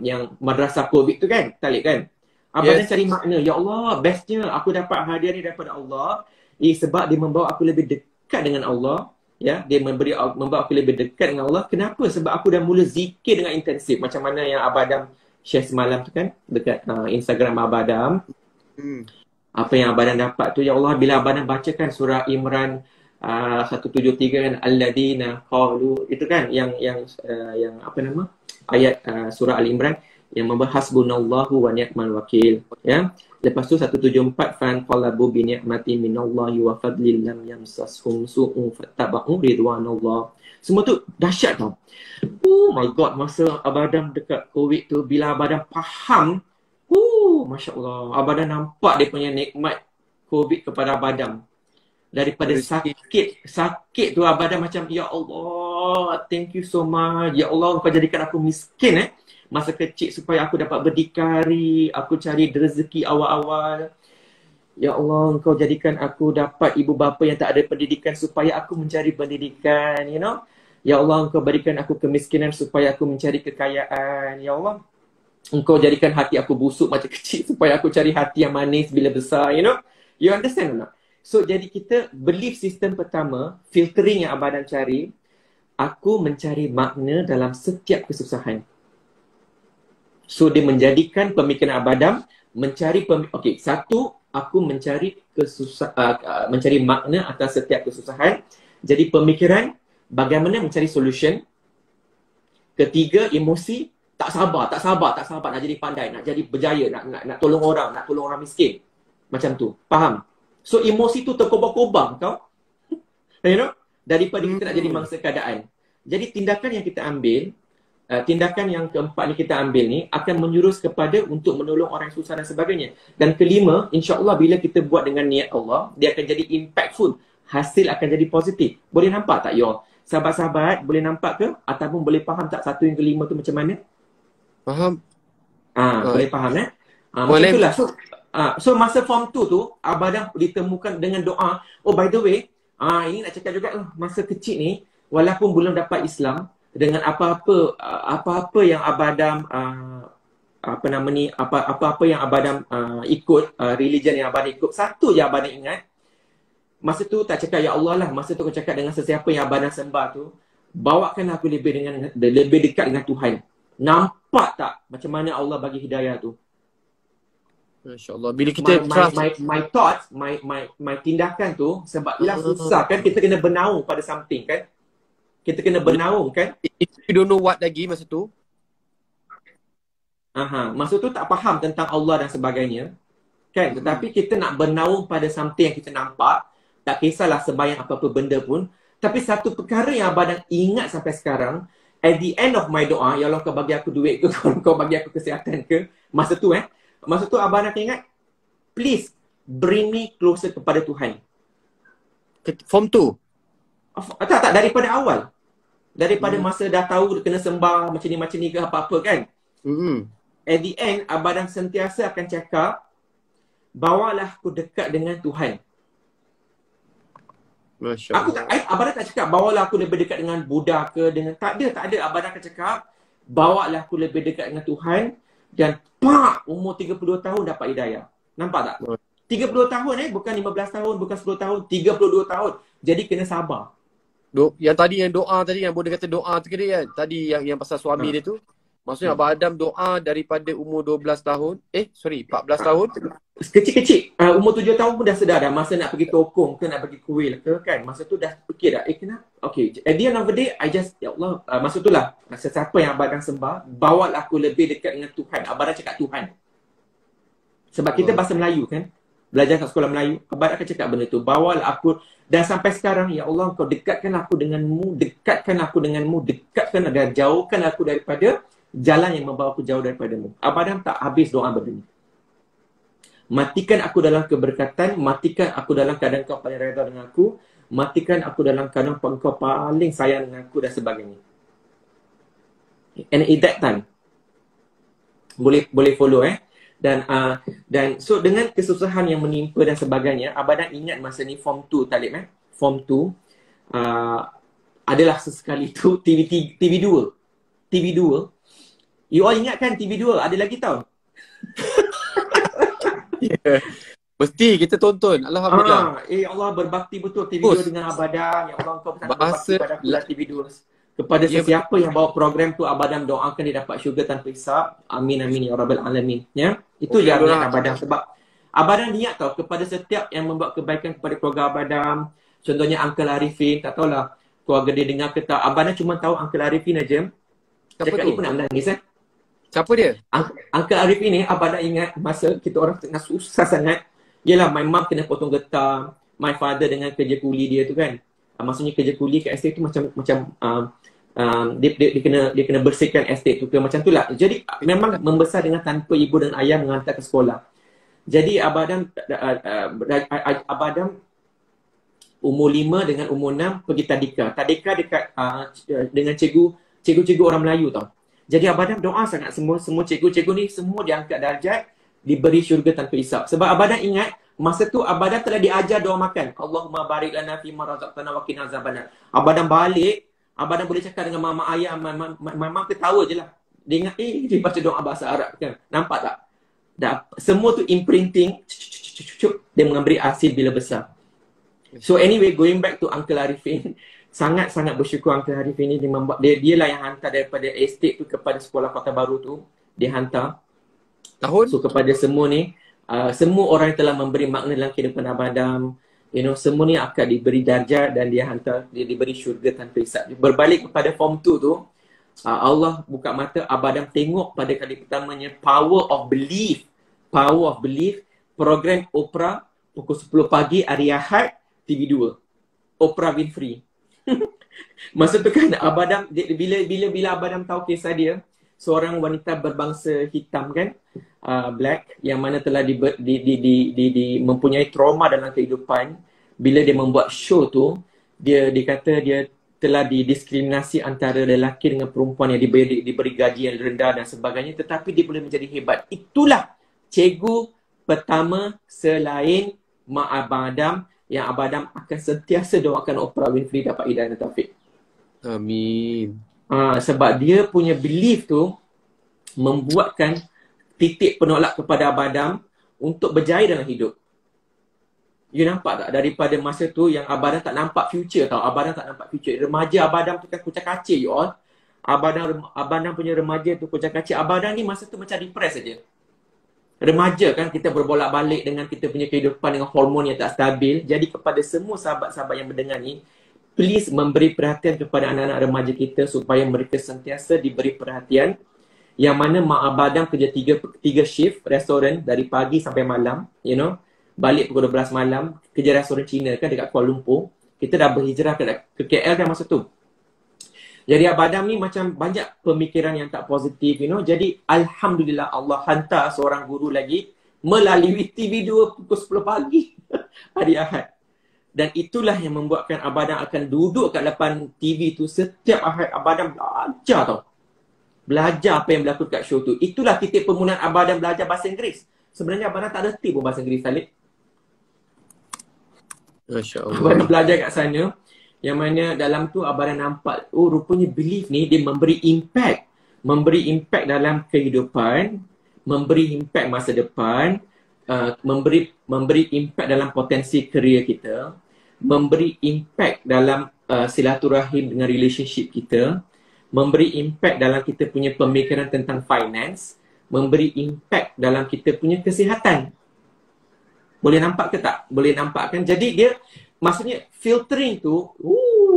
yang madrasah COVID tu kan, Talik kan. Abadam cari makna, ya Allah, bestnya aku dapat hadiah ni daripada Allah. Sebab dia membawa aku lebih dekat dengan Allah. Ya, dia membawa aku lebih dekat dengan Allah. Kenapa? Sebab aku dah mula zikir dengan intensif. Macam mana yang abadam share semalam tu kan, dekat Instagram abadam. Apa yang abadam dapat tu, ya Allah, bila abadam bacakan surah Imran 173 kan, alladina qalu, itu kan yang apa nama? Ayat surah Al-Imran yang membahas hasbunallahu wa ni'mal wakil, ya. Lepas tu 174, fan qalabu bi ni'mati minallahi wa fadlin lam yamsashum su'un fattaba'u ridwanallah. Semua tu dahsyat tau. Oh my god, masa abadam dekat COVID tu, bila abadam faham, masya-Allah, abadam nampak dia punya nikmat COVID kepada abadam. Daripada sakit tu abadam macam, ya Allah, thank you so much. Ya Allah, kau jadikan aku miskin masa kecil supaya aku dapat berdikari, aku cari rezeki awal-awal. Ya Allah, Engkau jadikan aku dapat ibu bapa yang tak ada pendidikan supaya aku mencari pendidikan, you know. Ya Allah, Engkau berikan aku kemiskinan supaya aku mencari kekayaan. Ya Allah, Engkau jadikan hati aku busuk macam kecil supaya aku cari hati yang manis bila besar, you know. You understand or not? So, jadi kita belief system pertama, filtering yang abadam cari, aku mencari makna dalam setiap kesusahan. So dia menjadikan pemikiran abadam mencari satu, aku mencari mencari makna atas setiap kesusahan. Jadi pemikiran bagaimana mencari solution. Ketiga, emosi, tak sabar nak jadi pandai, nak jadi berjaya, nak tolong orang miskin. Macam tu. Faham? So emosi tu terkobang-kobang kau. You know? Daripada kita nak jadi mangsa keadaan. Jadi tindakan yang kita ambil, tindakan yang keempat ni kita ambil ni akan menjurus kepada untuk menolong orang yang susah dan sebagainya. Dan kelima, insya-Allah bila kita buat dengan niat Allah, dia akan jadi impactful. Hasil akan jadi positif. Boleh nampak tak y'all? Sahabat-sahabat, boleh nampak ke? Ataupun boleh faham tak satu yang kelima tu macam mana? Faham. Boleh faham macam itulah. So masa form 2 tu, abadam ditemukan dengan doa. Oh by the way, ini nak cakap juga masa kecil ni, walaupun belum dapat Islam, dengan apa-apa yang abadam apa-apa yang abadam ikut, religion yang abadam ikut, satu je abadam ingat. Masa tu tak cakap ya Allah lah, masa tu aku cakap dengan sesiapa yang abadam sembah tu, bawakan aku lebih dekat dengan Tuhan. Nampak tak macam mana Allah bagi hidayah tu? Masya-Allah. Bila kita my thoughts, my tindakan tu, sebab ialah susah kan, kita kena bernaung pada something kan. Kita kena bernaung kan. If you don't know what lagi masa tu. Masa tu tak faham tentang Allah dan sebagainya. Kan? Tetapi kita nak bernaung pada something yang kita nampak. Tak kisahlah sembahyang apa-apa benda pun. Tapi satu perkara yang Abang ingat sampai sekarang, at the end of my doa, ya Allah kau bagi aku duit ke, kau bagi aku kesihatan ke, masa tu Abang akan ingat, please bring me closer kepada Tuhan. Form 2? Tak, daripada awal. Daripada masa dah tahu kena sembah macam ni ke apa-apa kan. At the end, Abang sentiasa akan cakap, bawalah aku dekat dengan Tuhan. Masya Allah. Abang tak cakap bawalah aku lebih dekat dengan Buddha ke, dengan tak ada. Abang akan cakap bawalah aku lebih dekat dengan Tuhan, dan umur 32 tahun dapat hidayah. Nampak tak? 32 tahun bukan 15 tahun, bukan 10 tahun, 32 tahun. Jadi kena sabar. Yang tadi yang doa tadi, yang boleh kata doa tu kira kan? Tadi yang pasal suami dia tu. Maksudnya Abang Adam doa daripada umur 12 tahun. 14 tahun. Kecil-kecil. Umur 7 tahun pun dah sedar dah. Masa nak pergi tokong ke, nak pergi kuil ke kan. Masa tu dah fikir dah. Kenapa? Okay. At the end of the day, ya Allah. Masa tu lah. Sesiapa yang Abang sembah, bawalah aku lebih dekat dengan Tuhan. Abang cakap Tuhan. Sebab kita bahasa Melayu kan. Belajar kat sekolah Melayu. Abang akan cakap benda tu. Bawalah aku. Dan sampai sekarang, ya Allah, kau dekatkan aku denganmu. Dekatkan aku denganmu. Dekatkan dan jauhkan aku daripada jalan yang membawa aku jauh daripadamu. Abang tak habis doa benda ni. Matikan aku dalam keberkatan, matikan aku dalam keadaan kau paling redha dengan aku, matikan aku dalam keadaan kau paling sayang dengan aku dan sebagainya. And at that time, boleh follow dan so dengan kesusahan yang menimpa dan sebagainya, Abang ingat masa ni form 2 Talib form 2 adalah sesekali tu TV 2. You all ingat kan TV 2? Ada lagi tau. Yeah. Mesti kita tonton. Alhamdulillah. Ya Allah, berbakti betul TV 2 dengan Abadam. Ya Allah, kau berbakti pada aku TV 2. Kepada sesiapa yang bawa program tu, Abadam doakan dia dapat syurga tanpa hisab. Amin amin ya rabbal alamin. Ya. Itu yang Abadam, sebab Abadam niat tau kepada setiap yang membuat kebaikan kepada keluarga Abadam. Contohnya Uncle Arifin, tak tahulah keluarga dia dengar ke tak. Abadam cuma tahu Uncle Arifin aja. Cakap ni pun nak menangis Siapa dia? Uncle Arif ini, Abang nak ingat masa kita orang tengah susah sangat. Yelah, my mom kena potong getah. My father dengan kerja kuli dia tu kan. Maksudnya kerja kuli kat estate tu macam dia kena bersihkan estate tu ke macam tu lah. Jadi memang membesar dengan tanpa ibu dan ayah menghantar ke sekolah. Jadi Abang umur 5 dengan umur 6 pergi Tadika. Tadika dekat dengan cikgu-cikgu orang Melayu tau. Jadi Abang doa sangat semua cikgu-cikgu ni semua diangkat darjat, diberi syurga tanpa hisab. Sebab Abang ingat masa tu Abang telah diajar doa makan. Allahumma barik lana fi ma razaqtana wa qina azabannar. Abang balik, Abang boleh cakap dengan mama ayah, mama ketawa je lah. Dia ingat dia baca doa bahasa Arab kan. Nampak tak? Semua tu imprinting, dia mengambil hasil bila besar. So anyway, going back to Uncle Arifin, sangat-sangat bersyukur Uncle Arifin ni, dia lah yang hantar daripada estate tu kepada sekolah Kota Baru tu. Dia hantar. Tahun? So kepada semua ni, semua orang yang telah memberi makna dalam kehidupan Abadam, semua ni akan diberi darjat dan dia hantar, dia diberi syurga tanpa hisab. Berbalik kepada form 2 tu, Allah buka mata, Abadam tengok pada kali pertamanya Power of Belief. Power of Belief, program Oprah pukul 10 pagi hari Ahad, TV 2. Oprah Winfrey. Masa tu kan Abadam, bila Abadam tahu kisah dia, seorang wanita berbangsa hitam kan, black, yang mana telah mempunyai trauma dalam kehidupan. Bila dia membuat show tu, dia kata dia telah didiskriminasi antara lelaki dengan perempuan yang diberi gaji yang rendah dan sebagainya, tetapi dia boleh menjadi hebat. Itulah cikgu pertama selain Mak Abadam yang Abadam akan sentiasa doakan Oprah Winfrey dapat hidayah dan taufik. Amin. Sebab dia punya belief tu membuatkan titik penolak kepada Abadam untuk berjaya dalam hidup. You nampak tak? Daripada masa tu yang Abadam tak nampak future tau. Abadam tak nampak future. Remaja Abadam tu kan kucak-kacir you all. Abadam punya remaja tu kucak-kacir. Abadam ni masa tu macam depressed saja. Remaja kan, kita berbolak-balik dengan kita punya kehidupan dengan hormon yang tak stabil. Jadi kepada semua sahabat-sahabat yang mendengar ni, please memberi perhatian kepada anak-anak remaja kita supaya mereka sentiasa diberi perhatian. Yang mana Mak Abadam kerja 3 shift restoran dari pagi sampai malam, balik pukul 12 malam, kerja restoran Cina kan dekat Kuala Lumpur. Kita dah berhijrah ke KL dah masa tu. Jadi Abang Adam ni macam banyak pemikiran yang tak positif, you know. Jadi Alhamdulillah Allah hantar seorang guru lagi melalui TV2 pukul 10 pagi hari Ahad. Dan itulah yang membuatkan Abang Adam akan duduk kat depan TV tu setiap Ahad. Abang Adam belajar tau. Belajar apa yang berlaku kat show tu. Itulah titik permulaan Abang Adam belajar bahasa Inggeris. Sebenarnya Abang Adam tak reti pun bahasa Inggeris, Talib. Masya Allah. Abang Adam belajar kat sana. Yang mana dalam tu Abang Adam nampak, oh rupanya belief ni dia memberi impact. Memberi impact dalam kehidupan. Memberi impact masa depan. Memberi impact dalam potensi kerjaya kita. Memberi impact dalam silaturahim dengan relationship kita. Memberi impact dalam kita punya pemikiran tentang finance. Memberi impact dalam kita punya kesihatan. Boleh nampak ke tak? Boleh nampak kan? Jadi dia, maksudnya filtering tu,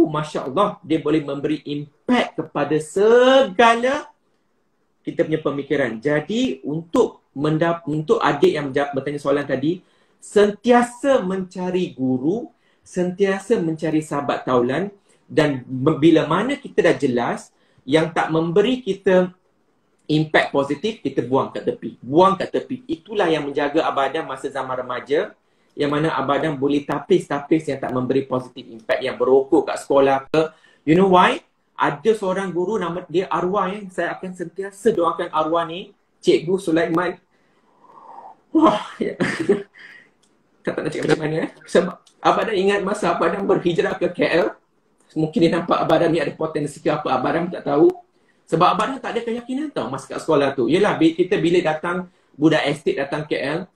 Masya Allah, dia boleh memberi impact kepada segala kita punya pemikiran. Jadi untuk adik yang bertanya soalan tadi, sentiasa mencari guru, sentiasa mencari sahabat taulan, dan bila mana kita dah jelas yang tak memberi kita impact positif, kita buang kat tepi. Buang kat tepi. Itulah yang menjaga Abang Adam masa zaman remaja, yang mana Abang Adam boleh tapis-tapis yang tak memberi positif impact, yang berokok kat sekolah ke. You know why? Ada seorang guru nama dia arwah yang saya akan sentiasa doakan arwah ni, Cikgu Sulaiman. Wah, ya. Tak nak cakap macam mana. Sebab Abang Adam ingat masa Abang Adam berhijrah ke KL, mungkin dia nampak Abang Adam ni ada potensi ke apa, Abang Adam tak tahu. Sebab Abang Adam tak ada keyakinan tau masa kat sekolah tu. Yelah, kita bila datang, budak estate datang KL,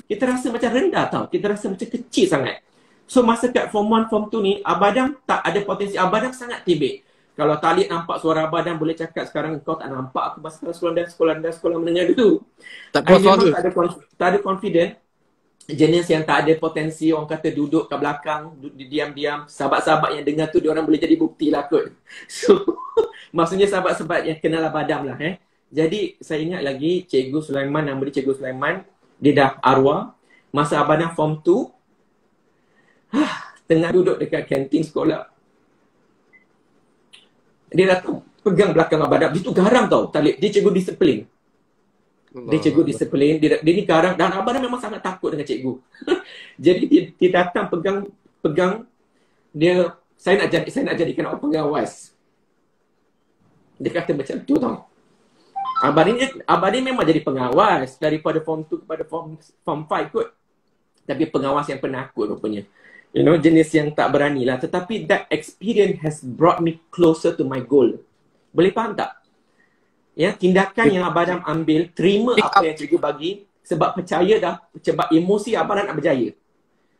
kita rasa macam rendah tau. Kita rasa macam kecil sangat. So masa kat form 1, form 2 ni, Abang Adam tak ada potensi. Abang Adam sangat tibik. Kalau Talib nampak suara Abang Adam, boleh cakap sekarang kau tak nampak aku masa sekolah menengah dulu. Tak kuat suara. Tak ada confident. Jenis yang tak ada potensi, orang kata duduk kat belakang, diam-diam. Sahabat-sahabat yang dengar tu, diorang boleh jadi bukti lah kot. So, maksudnya sahabat-sahabat yang kenal Abang Adam lah. Jadi, saya ingat lagi Cikgu Sulaiman, nama dia Cikgu Sulaiman, dia dah arwah. Masa Abang Adam form 2, tengah duduk dekat kantin sekolah. Dia datang pegang belakang Abang Adam. Dia tu garang tau, Talib. Dia cikgu disiplin. Dia cikgu disiplin, dia ni garang, dan Abang memang sangat takut dengan cikgu. Jadi dia datang pegang dia, saya nak jadikan orang pengawas. Dia kata macam tu tau. Abang ni memang jadi pengawas daripada form 2 kepada form 5 kot. Tapi pengawas yang penakut rupanya. You know, jenis yang tak berani lah. Tetapi that experience has brought me closer to my goal. Boleh faham tak? Ya, tindakan yang Abang Adam ambil, terima apa yang cikgu bagi, sebab percaya dah, sebab emosi Abang Adam nak berjaya.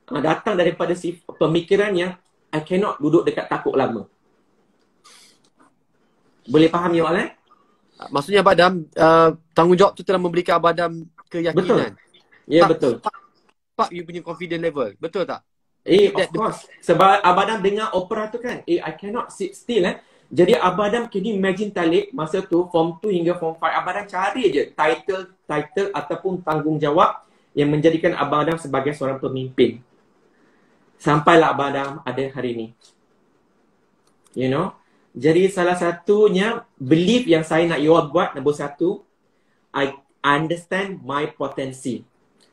Datang daripada pemikiran yang I cannot duduk dekat takut lama. Boleh faham ya Allah? Maksudnya Abang Adam, tanggungjawab tu telah memberikan Abang Adam keyakinan. Betul. Ya, betul. Pak you punya confident level. Betul tak? Of course. Sebab Abang Adam dengar opera tu kan, I cannot sit still Jadi Abang Adam, can you imagine Talib, masa tu form 2 hingga form 5, Abang Adam cari je title ataupun tanggungjawab yang menjadikan Abang Adam sebagai seorang pemimpin. Sampailah Abang Adam ada hari ni. You know? Jadi salah satunya, belief yang saya nak you all buat, nombor 1, I understand my potensi.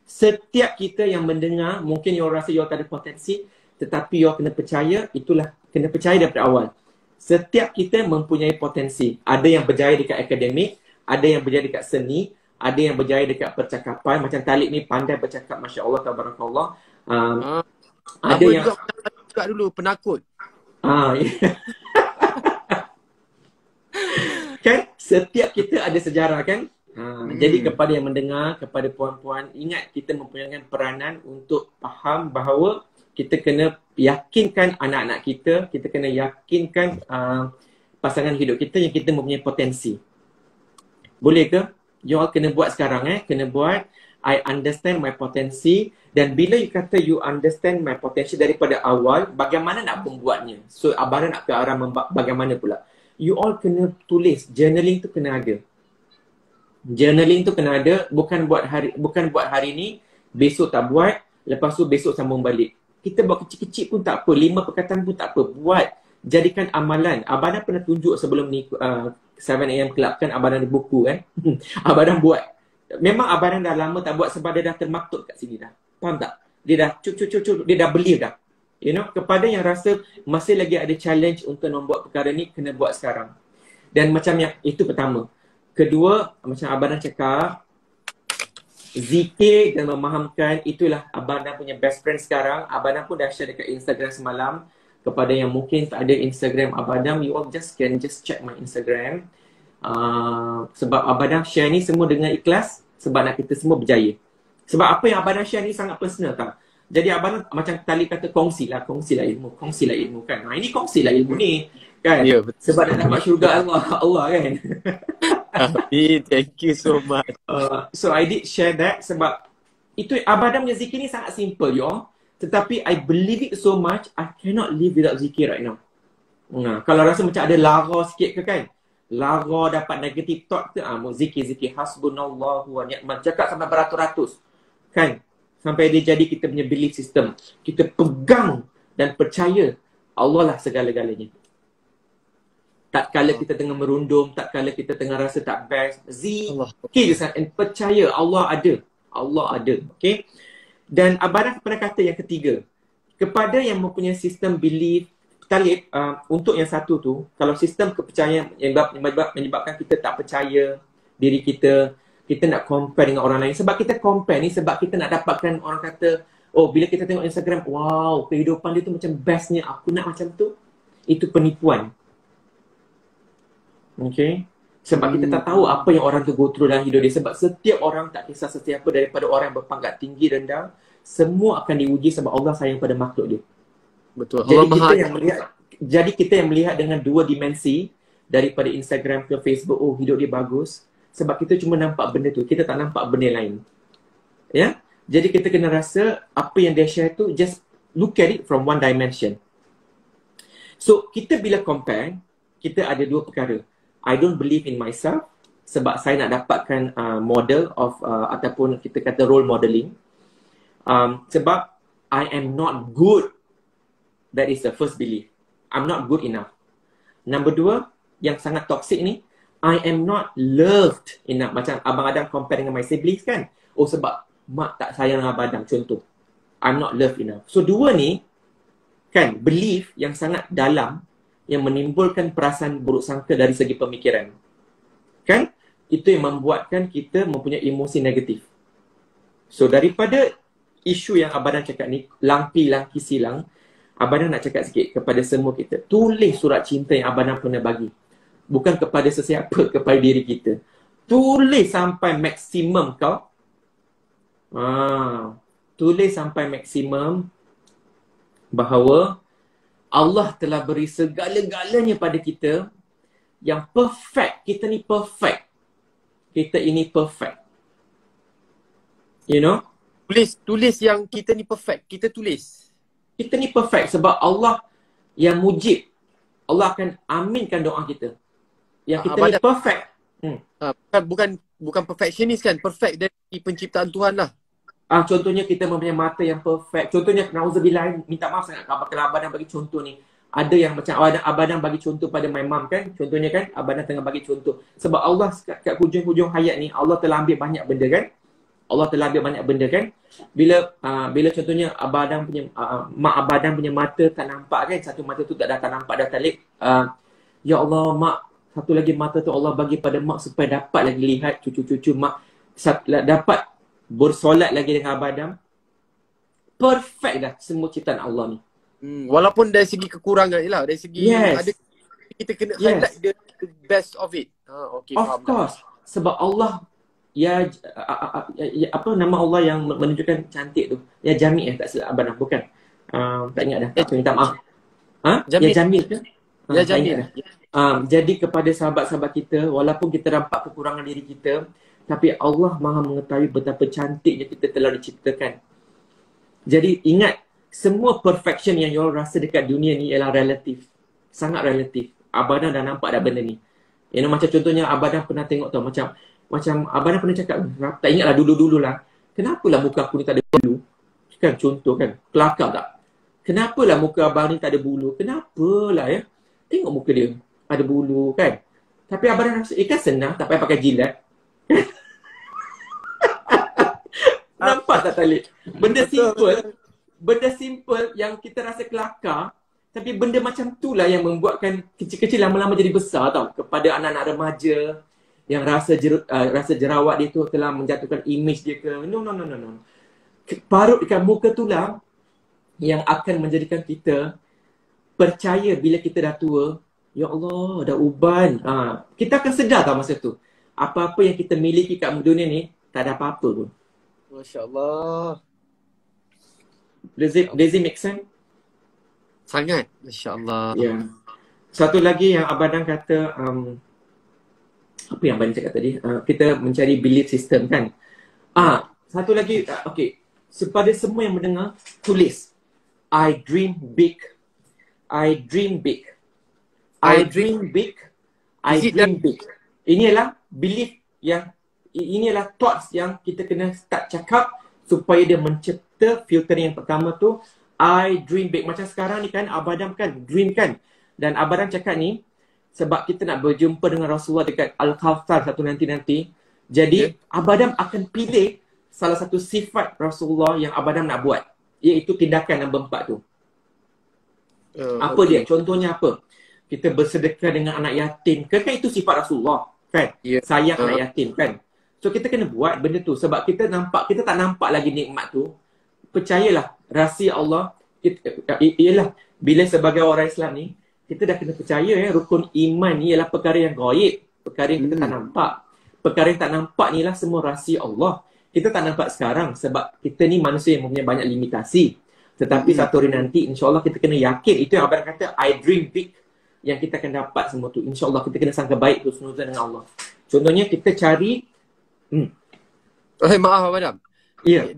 Setiap kita yang mendengar, mungkin you all rasa you all tak ada potensi, tetapi you all kena percaya, itulah, kena percaya daripada awal. Setiap kita mempunyai potensi. Ada yang berjaya dekat akademik, ada yang berjaya dekat seni, ada yang berjaya dekat percakapan. Macam Talib ni pandai bercakap, Masya Allah, Tabarakallah. Ada yang juga dulu penakut. Kan? Setiap kita ada sejarah kan? Jadi kepada yang mendengar, kepada puan-puan, ingat kita mempunyai peranan untuk faham bahawa kita kena yakinkan anak-anak kita, kita kena yakinkan pasangan hidup kita yang kita mempunyai potensi. Boleh ke? You all kena buat sekarang kena buat. I understand my potensi. Dan bila you kata you understand my potensi daripada awal, bagaimana nak membuatnya? So Abang nak ke arah bagaimana pula? You all kena tulis. Journaling tu kena ada. Journaling tu kena ada. Bukan buat hari ni, besok tak buat, lepas tu besok sambung balik. Kita buat kecil-kecil pun tak apa, 5 perkataan pun tak apa. Buat, jadikan amalan. Abang Adam pernah tunjuk sebelum ni 7am Club kan, Abang Adam ada buku kan. Abang Adam buat. Memang Abang Adam dah lama tak buat sebab dia dah termaktub kat sini dah. Faham tak? Dia dah dia dah believe dah. You know, kepada yang rasa masih lagi ada challenge untuk membuat perkara ni, kena buat sekarang. Dan macam yang itu pertama. Kedua, macam Abang Adam cakap, zikir dan memahamkan, itulah Abang Adam punya best friend sekarang. Abang Adam pun dah share dekat Instagram semalam. Kepada yang mungkin tak ada Instagram Abang Adam, you all can just check my Instagram. Sebab Abang Adam share ni semua dengan ikhlas, sebab nak kita semua berjaya. Sebab apa yang Abang Adam share ni sangat personal tau. Jadi Abang Adam macam tali kata kongsilah ilmu kan. Ini kongsilah ilmu ni kan. Ya, betul. Sebab nak dapat syurga Allah kan. Thank you so much. So I did share that sebab itu Abang Adam punya zikir ni sangat simple y'all. Tetapi I believe it so much, I cannot live without zikir right now. Kalau rasa macam ada lara sikit ke kan, lara dapat negative thought ke, zikir hasbunallahu wa ni'mal, cakap sampai beratus-ratus kan, sampai dia jadi kita punya belief system. Kita pegang dan percaya Allah lah segala-galanya. Tak kala kita tengah merundum, tak kala kita tengah rasa tak best, zikir je and percaya Allah ada. Okay. Dan Abang Adam pernah kata yang ketiga, kepada yang mempunyai sistem belief, Talib, untuk yang satu tu, kalau sistem kepercayaan yang menyebabkan kita tak percaya diri kita, kita nak compare dengan orang lain. Sebab kita compare ni, sebab kita nak dapatkan orang kata, oh bila kita tengok Instagram, wow, kehidupan dia tu macam bestnya, aku nak macam tu. Itu penipuan. Okay. Sebab kita tak tahu apa yang orang tu go through dalam hidup dia. Sebab setiap orang, tak kisah setiapa daripada orang yang berpangkat tinggi, rendah, semua akan diuji sebab Allah sayang pada makhluk dia. Betul. Jadi kita yang melihat dengan dua dimensi daripada Instagram ke Facebook, oh hidup dia bagus. Sebab kita cuma nampak benda tu, kita tak nampak benda lain. Ya? Jadi kita kena rasa apa yang dia share tu, just look at it from one dimension. So kita bila compare, kita ada dua perkara. I don't believe in myself sebab saya nak dapatkan model of ataupun kita kata role modeling. Sebab I am not good. That is the first belief. I'm not good enough. Number dua, yang sangat toxic ni, I am not loved enough. Macam Abang Adam compare dengan my siblings kan. Oh sebab mak tak sayang dengan Abang Adam, contoh. I'm not loved enough. So dua ni, kan, belief yang sangat dalam, yang menimbulkan perasaan buruk sangka dari segi pemikiran. Kan? Itu yang membuatkan kita mempunyai emosi negatif. So daripada isu yang Abang Dan cakap ni, langki silang, Abang Dan nak cakap sikit kepada semua kita. Tulis surat cinta yang Abang Dan pernah bagi. Bukan kepada sesiapa, kepada diri kita. Tulis sampai maksimum kau. Tulis sampai maksimum bahawa Allah telah beri segala-galanya pada kita yang perfect. Kita ni perfect. Kita ini perfect. You know? Tulis yang kita ni perfect. Kita tulis. Kita ni perfect sebab Allah yang mujib. Allah akan aminkan doa kita. Yang kita ni perfect. Bukan perfectionist kan? Perfect dari penciptaan Tuhan lah. Contohnya kita mempunyai mata yang perfect. Contohnya, nauzubillah, minta maaf sangat kalau Abang Dan bagi contoh ni. Ada yang macam Abang Dan bagi contoh pada my mom kan. Contohnya kan, Abang Dan tengah bagi contoh. Sebab Allah kat hujung-hujung hayat ni, Allah telah ambil banyak benda kan. Allah telah ambil banyak benda kan. Bila contohnya Abang Dan punya, mak Abang Dan punya mata tak nampak kan. Satu mata tu tak nampak dah Talib. Ya Allah, mak, satu lagi mata tu Allah bagi pada mak supaya dapat lagi lihat cucu-cucu mak. Dapat bersolat lagi dengan Abang Adam. Perfect dah semua ciptaan Allah ni. Walaupun dari segi kekurangan lah, dari segi ada, kita kena highlight the best of it. Okay, of course. Sebab Allah apa nama Allah yang menunjukkan cantik tu? Ya Jamil tak silap Abang Adam, bukan? Tak ingat dah. Minta maaf. Ya Jamil ke? Ya Jamil. Jadi kepada sahabat-sahabat kita, walaupun kita nampak kekurangan diri kita, tapi Allah Maha mengetahui betapa cantiknya kita telah diciptakan. Jadi ingat, semua perfection yang you all rasa dekat dunia ni ialah relatif. Sangat relatif. Abang Dan dah nampak dah benda ni. You know, macam contohnya Abang Dan pernah tengok tau, macam Abang Dan pernah cakap, tak ingatlah dulu-dulu lah, kenapa lah muka aku ni tak ada bulu? Kan contoh kan, kelakar tak? Kenapalah muka abang ni tak ada bulu? Kenapalah ya? Tengok muka dia. Ada bulu kan? Tapi abang dah rasa, kan senang. Tak payah pakai jilat. Nampak tak Talib? Benda simple. Benda simple yang kita rasa kelakar. Tapi benda macam tu lah yang membuatkan kecil-kecil lama-lama jadi besar tau. Kepada anak-anak remaja yang rasa jerawat dia tu telah menjatuhkan image dia ke. No. Parut dekat muka tu lah yang akan menjadikan kita percaya bila kita dah tua, ya Allah, dah uban. Kita akan sedar tau masa tu. Apa-apa yang kita miliki kat dunia ni, tak ada apa-apa pun. Masya Allah. Does it make sense? Sangat. Masya Allah. Ya. Satu lagi yang Abang kata, apa yang Abang cakap tadi? Kita mencari belief system kan? Satu lagi, okay. Kepada semua yang mendengar, tulis. I dream big. I dream big. I dream big. I dream big. Ini adalah belief yang, ini adalah thoughts yang kita kena start cakap supaya dia mencipta filter yang pertama tu, I dream big. Macam sekarang ni kan, Abang Adam kan, dream kan. Dan Abang Adam cakap ni, sebab kita nak berjumpa dengan Rasulullah dekat Al-Kawthar satu nanti-nanti. Jadi, Abang Adam akan pilih salah satu sifat Rasulullah yang Abang Adam nak buat. Iaitu tindakan nombor 4 tu. Apa dia? Contohnya apa? Kita bersedekah dengan anak yatim. Kan itu sifat Rasulullah. Kan? Sayang anak yatim kan? So kita kena buat benda tu. Sebab kita tak nampak lagi nikmat tu. Percayalah, rahsia Allah ialah bila sebagai orang Islam ni, kita dah kena percaya rukun iman ni ialah perkara yang gaib, perkara yang kita tak nampak. Perkara yang tak nampak ni lah semua rahsia Allah. Kita tak nampak sekarang sebab kita ni manusia yang mempunyai banyak limitasi. Tetapi satu hari nanti insya-Allah kita kena yakin. Itu yang Abang kata, I dream big, yang kita akan dapat semua tu. Insya-Allah kita kena sangka baik tu husnuzan dengan Allah. Contohnya kita cari maaf Abang Adam. Ya.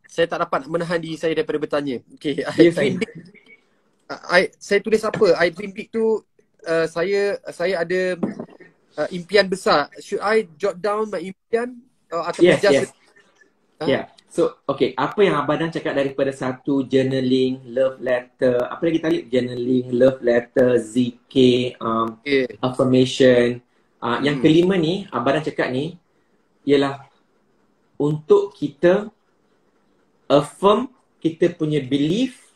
Saya tak dapat menahan diri saya daripada bertanya. Okey, I dream big. Saya tulis apa? I dream big tu saya ada impian besar. Should I jot down my impian atau Yes. Yeah. So, okay, apa yang Abang Dan cakap daripada satu, journaling, love letter, apa lagi tadi? Journaling, love letter, zikir, affirmation. Yang kelima ni, Abang Dan cakap ni, ialah untuk kita affirm kita punya belief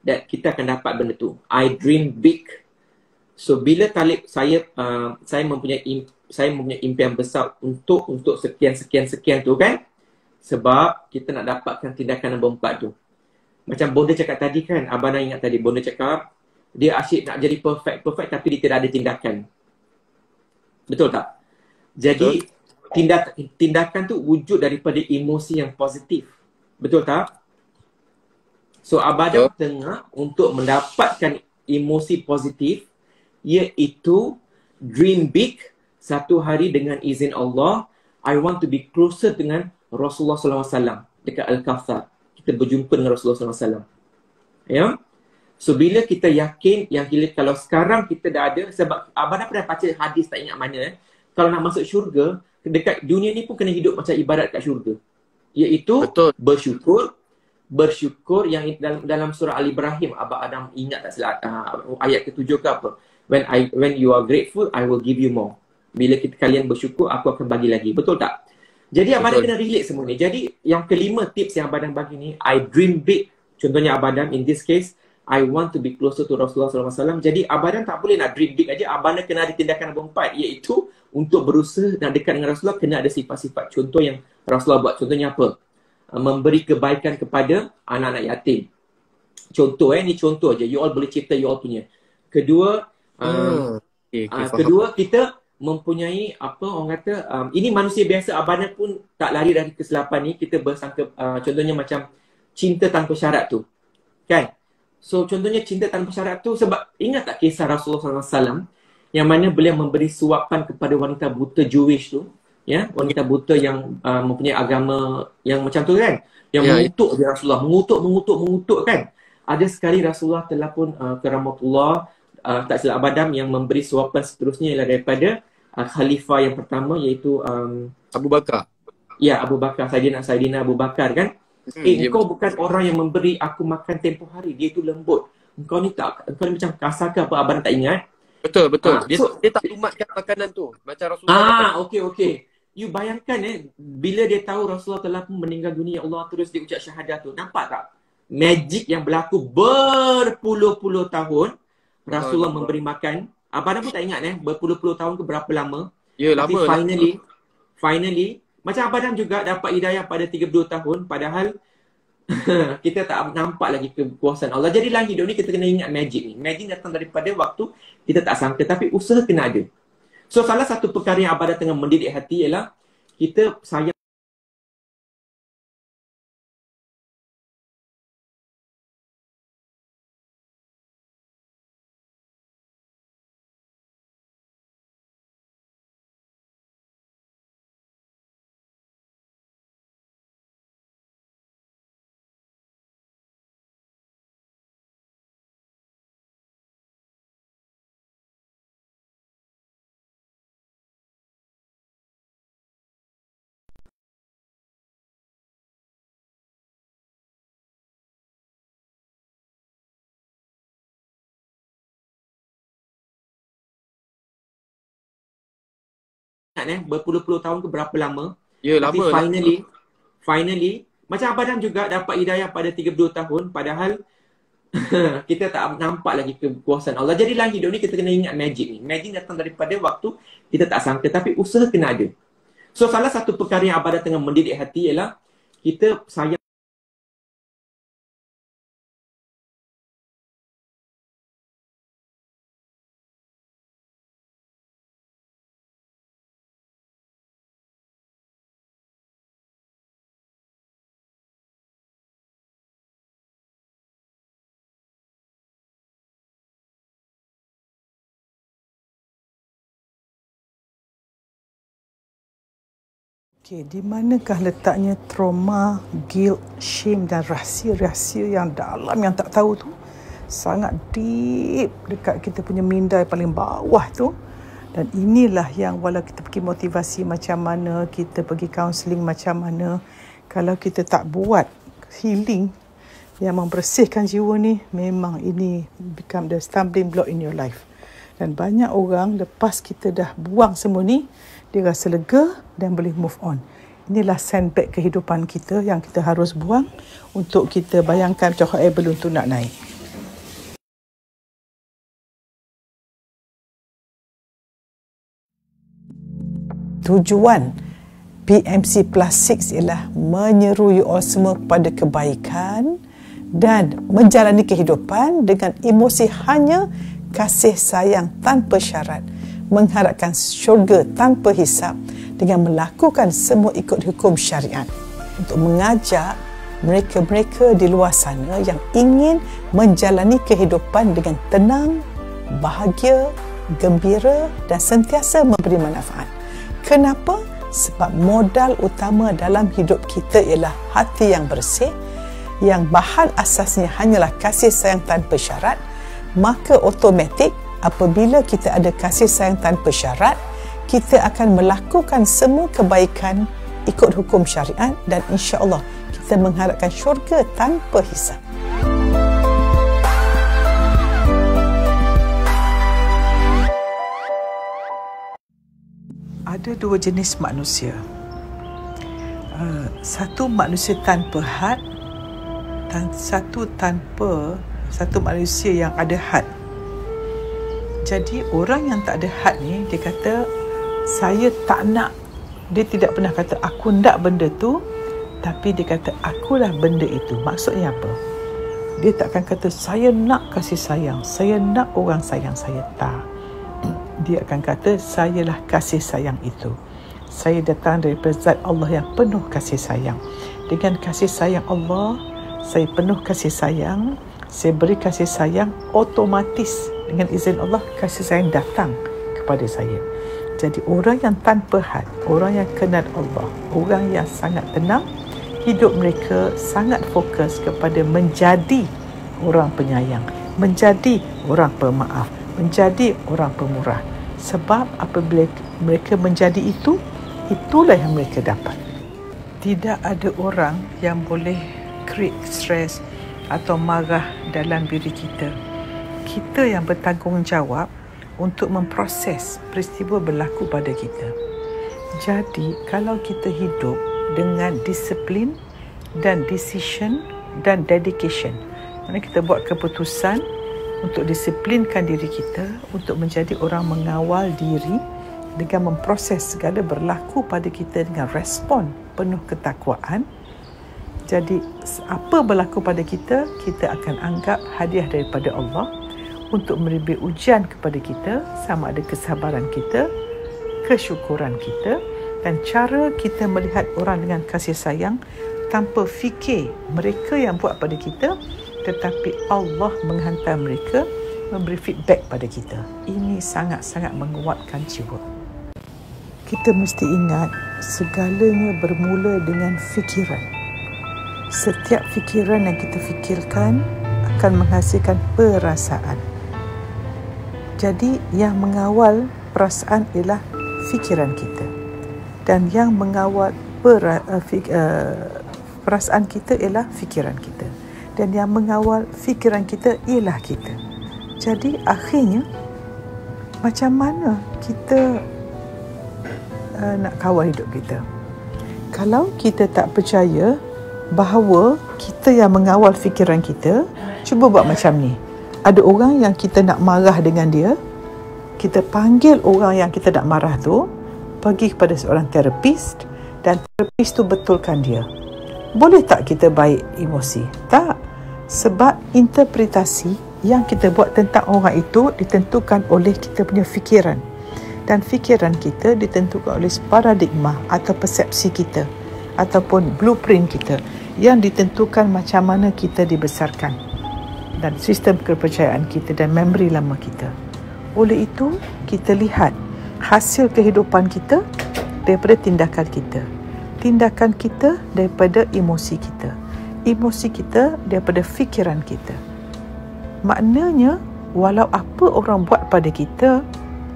that kita akan dapat benda tu. I dream big. So, bila Talib, saya mempunyai impian besar untuk sekian tu kan? Sebab kita nak dapatkan tindakan nombor 4 tu. Macam Bonda cakap tadi kan, Abang nak ingat tadi, Bonda cakap dia asyik nak jadi perfect tapi dia tidak ada tindakan. Betul tak? Jadi tindakan tu wujud daripada emosi yang positif. Betul tak? So Abang tengah untuk mendapatkan emosi positif, iaitu dream big. Satu hari dengan izin Allah, I want to be closer dengan Rasulullah SAW dekat Al-Kawthar. Kita berjumpa dengan Rasulullah SAW. Ya? So bila kita yakin yang kalau sekarang kita dah ada, sebab Abang dah pernah baca hadis tak ingat mana, kalau nak masuk syurga, dekat dunia ni pun kena hidup macam ibadat kat syurga. Iaitu bersyukur yang dalam surah Al-Ibrahim, Abang Adam ingat tak silap ayat ke-7 ke apa? When you are grateful, I will give you more. Bila kalian bersyukur, aku akan bagi lagi. Betul tak? Jadi Abang Dan kena relate semua ni. Jadi yang kelima tips yang Abang Dan bagi ni, I dream big. Contohnya Abang Dan, in this case, I want to be closer to Rasulullah SAW. Jadi Abang Dan tak boleh nak dream big aja. Abang Dan kena ada tindakan nombor 4, iaitu untuk berusaha nak dekat dengan Rasulullah, kena ada sifat-sifat contoh yang Rasulullah buat. Contohnya apa? Memberi kebaikan kepada anak-anak yatim. Contoh ni contoh aja. You all boleh cipta you all punya. Kedua, kedua kita mempunyai apa orang kata, ini manusia biasa. Abang Dan pun tak lari dari kesilapan ni. Kita bersangka, contohnya macam cinta tanpa syarat tu, kan? So contohnya cinta tanpa syarat tu, sebab ingat tak kisah Rasulullah SAW yang mana beliau memberi suapan kepada wanita buta Jewish tu, ya, wanita buta yang mempunyai agama yang macam tu kan, yang mengutuk dia Rasulullah, mengutuk kan. Ada sekali Rasulullah telah pun keramatullah, tak silap Abang Dan, yang memberi suapan seterusnya ialah daripada khalifah yang pertama, iaitu Abu Bakar. Ya, Abu Bakar, Saidina Abu Bakar kan. Engkau bukan orang yang memberi aku makan tempoh hari. Dia itu lembut. Engkau ni macam kasar ke apa, abang tak ingat? Betul. Dia tak umatkan makanan tu. Macam Rasulullah. Okey. You bayangkan bila dia tahu Rasulullah telah pun meninggal dunia, Allah terus dia ucap syahadah tu. Nampak tak? Magic yang berlaku berpuluh-puluh tahun. Rasulullah memberi makan. Abang pun tak ingat berpuluh-puluh tahun ke berapa lama. Ya, tapi lama. Finally, macam Abang juga dapat hidayah pada 32 tahun. Padahal kita tak nampak lagi kekuasaan Allah. Jadi dalam hidup ni kita kena ingat magic ni. Magic datang daripada waktu kita tak sangka. Tapi usaha kena ada. So salah satu perkara yang Abang tengah mendidik hati ialah kita sayang berpuluh-puluh tahun ke berapa lama. Ya, tapi lama. finally macam Abang juga dapat hidayah pada 32 tahun. Padahal kita tak nampak lagi kekuasaan Allah. Jadi dalam hidup ni kita kena ingat magic ni. Magic datang daripada waktu kita tak sangka. Tapi usaha kena ada. So salah satu perkara yang Abang tengah mendidik hati ialah kita sayang Okey, di manakah letaknya trauma, guilt, shame dan rahsia-rahsia yang dalam yang tak tahu tu? Sangat deep dekat kita punya minda paling bawah tu. Dan inilah yang walau kita pergi motivasi macam mana, kita pergi counselling macam mana, kalau kita tak buat healing yang membersihkan jiwa ni, memang ini become the stumbling block in your life. Dan banyak orang lepas kita dah buang semua ni, dia rasa lega dan boleh move on. Inilah sandbag kehidupan kita yang kita harus buang untuk kita bayangkan macam hot air balloon tu nak naik. Tujuan PMC Plus 6 ialah menyeru you all semua kepada kebaikan dan menjalani kehidupan dengan emosi hanya kasih sayang tanpa syarat, mengharapkan syurga tanpa hisap dengan melakukan semua ikut hukum syariat, untuk mengajak mereka-mereka di luar sana yang ingin menjalani kehidupan dengan tenang, bahagia, gembira dan sentiasa memberi manfaat. Kenapa? Sebab modal utama dalam hidup kita ialah hati yang bersih, yang bahan asasnya hanyalah kasih sayang tanpa syarat. Maka automatik apabila kita ada kasih sayang tanpa syarat, kita akan melakukan semua kebaikan ikut hukum syariat dan insya-Allah kita mengharapkan syurga tanpa hisap. Ada dua jenis manusia. Satu manusia tanpa had dan satu manusia yang ada had. Jadi orang yang tak ada had ni, dia kata saya tak nak. Dia tidak pernah kata aku nak benda tu, tapi dia kata akulah benda itu. Maksudnya apa? Dia takkan kata saya nak kasih sayang, saya nak orang sayang saya. Tak. Dia akan kata sayalah kasih sayang itu. Saya datang daripada zat Allah yang penuh kasih sayang. Dengan kasih sayang Allah, saya penuh kasih sayang, saya beri kasih sayang, otomatis dengan izin Allah kasih sayang datang kepada saya. Jadi orang yang tanpa had, orang yang kenal Allah, orang yang sangat tenang, hidup mereka sangat fokus kepada menjadi orang penyayang, menjadi orang pemaaf, menjadi orang pemurah. Sebab apabila mereka menjadi itu, itulah yang mereka dapat. Tidak ada orang yang boleh create stres atau marah dalam diri kita. Kita yang bertanggungjawab untuk memproses peristiwa berlaku pada kita. Jadi, kalau kita hidup dengan disiplin dan decision dan dedication, mana kita buat keputusan untuk disiplinkan diri kita, untuk menjadi orang mengawal diri dengan memproses segala berlaku pada kita dengan respon penuh ketakwaan. Jadi apa berlaku pada kita, kita akan anggap hadiah daripada Allah untuk memberi ujian kepada kita, sama ada kesabaran kita, kesyukuran kita, dan cara kita melihat orang dengan kasih sayang tanpa fikir mereka yang buat pada kita, tetapi Allah menghantar mereka memberi feedback pada kita. Ini sangat-sangat menguatkan jiwa. Kita mesti ingat segalanya bermula dengan fikiran. Setiap fikiran yang kita fikirkan akan menghasilkan perasaan. Jadi yang mengawal perasaan ialah fikiran kita. Dan yang mengawal perasaan kita ialah fikiran kita. Dan yang mengawal fikiran kita ialah kita. Jadi akhirnya macam mana kita nak kawal hidup kita? Kalau kita tak percaya bahawa kita yang mengawal fikiran kita, cuba buat macam ni. Ada orang yang kita nak marah dengan dia, kita panggil orang yang kita nak marah tu, pergi kepada seorang terapis, dan terapis tu betulkan dia. Boleh tak kita baik emosi? Tak. Sebab interpretasi yang kita buat tentang orang itu ditentukan oleh kita punya fikiran. Dan fikiran kita ditentukan oleh paradigma atau persepsi kita ataupun blueprint kita yang ditentukan macam mana kita dibesarkan dan sistem kepercayaan kita dan memori lama kita. Oleh itu, kita lihat hasil kehidupan kita daripada tindakan kita. Tindakan kita daripada emosi kita. Emosi kita daripada fikiran kita. Maknanya, walau apa orang buat pada kita,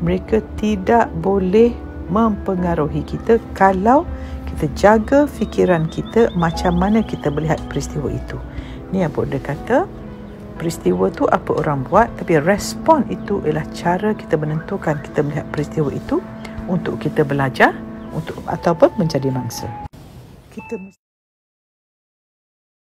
mereka tidak boleh mempengaruhi kita kalau kita jaga fikiran kita macam mana kita melihat peristiwa itu. Ni apa dia kata, peristiwa tu apa orang buat, tapi respon itu ialah cara kita menentukan kita melihat peristiwa itu untuk kita belajar untuk ataupun menjadi mangsa. Kita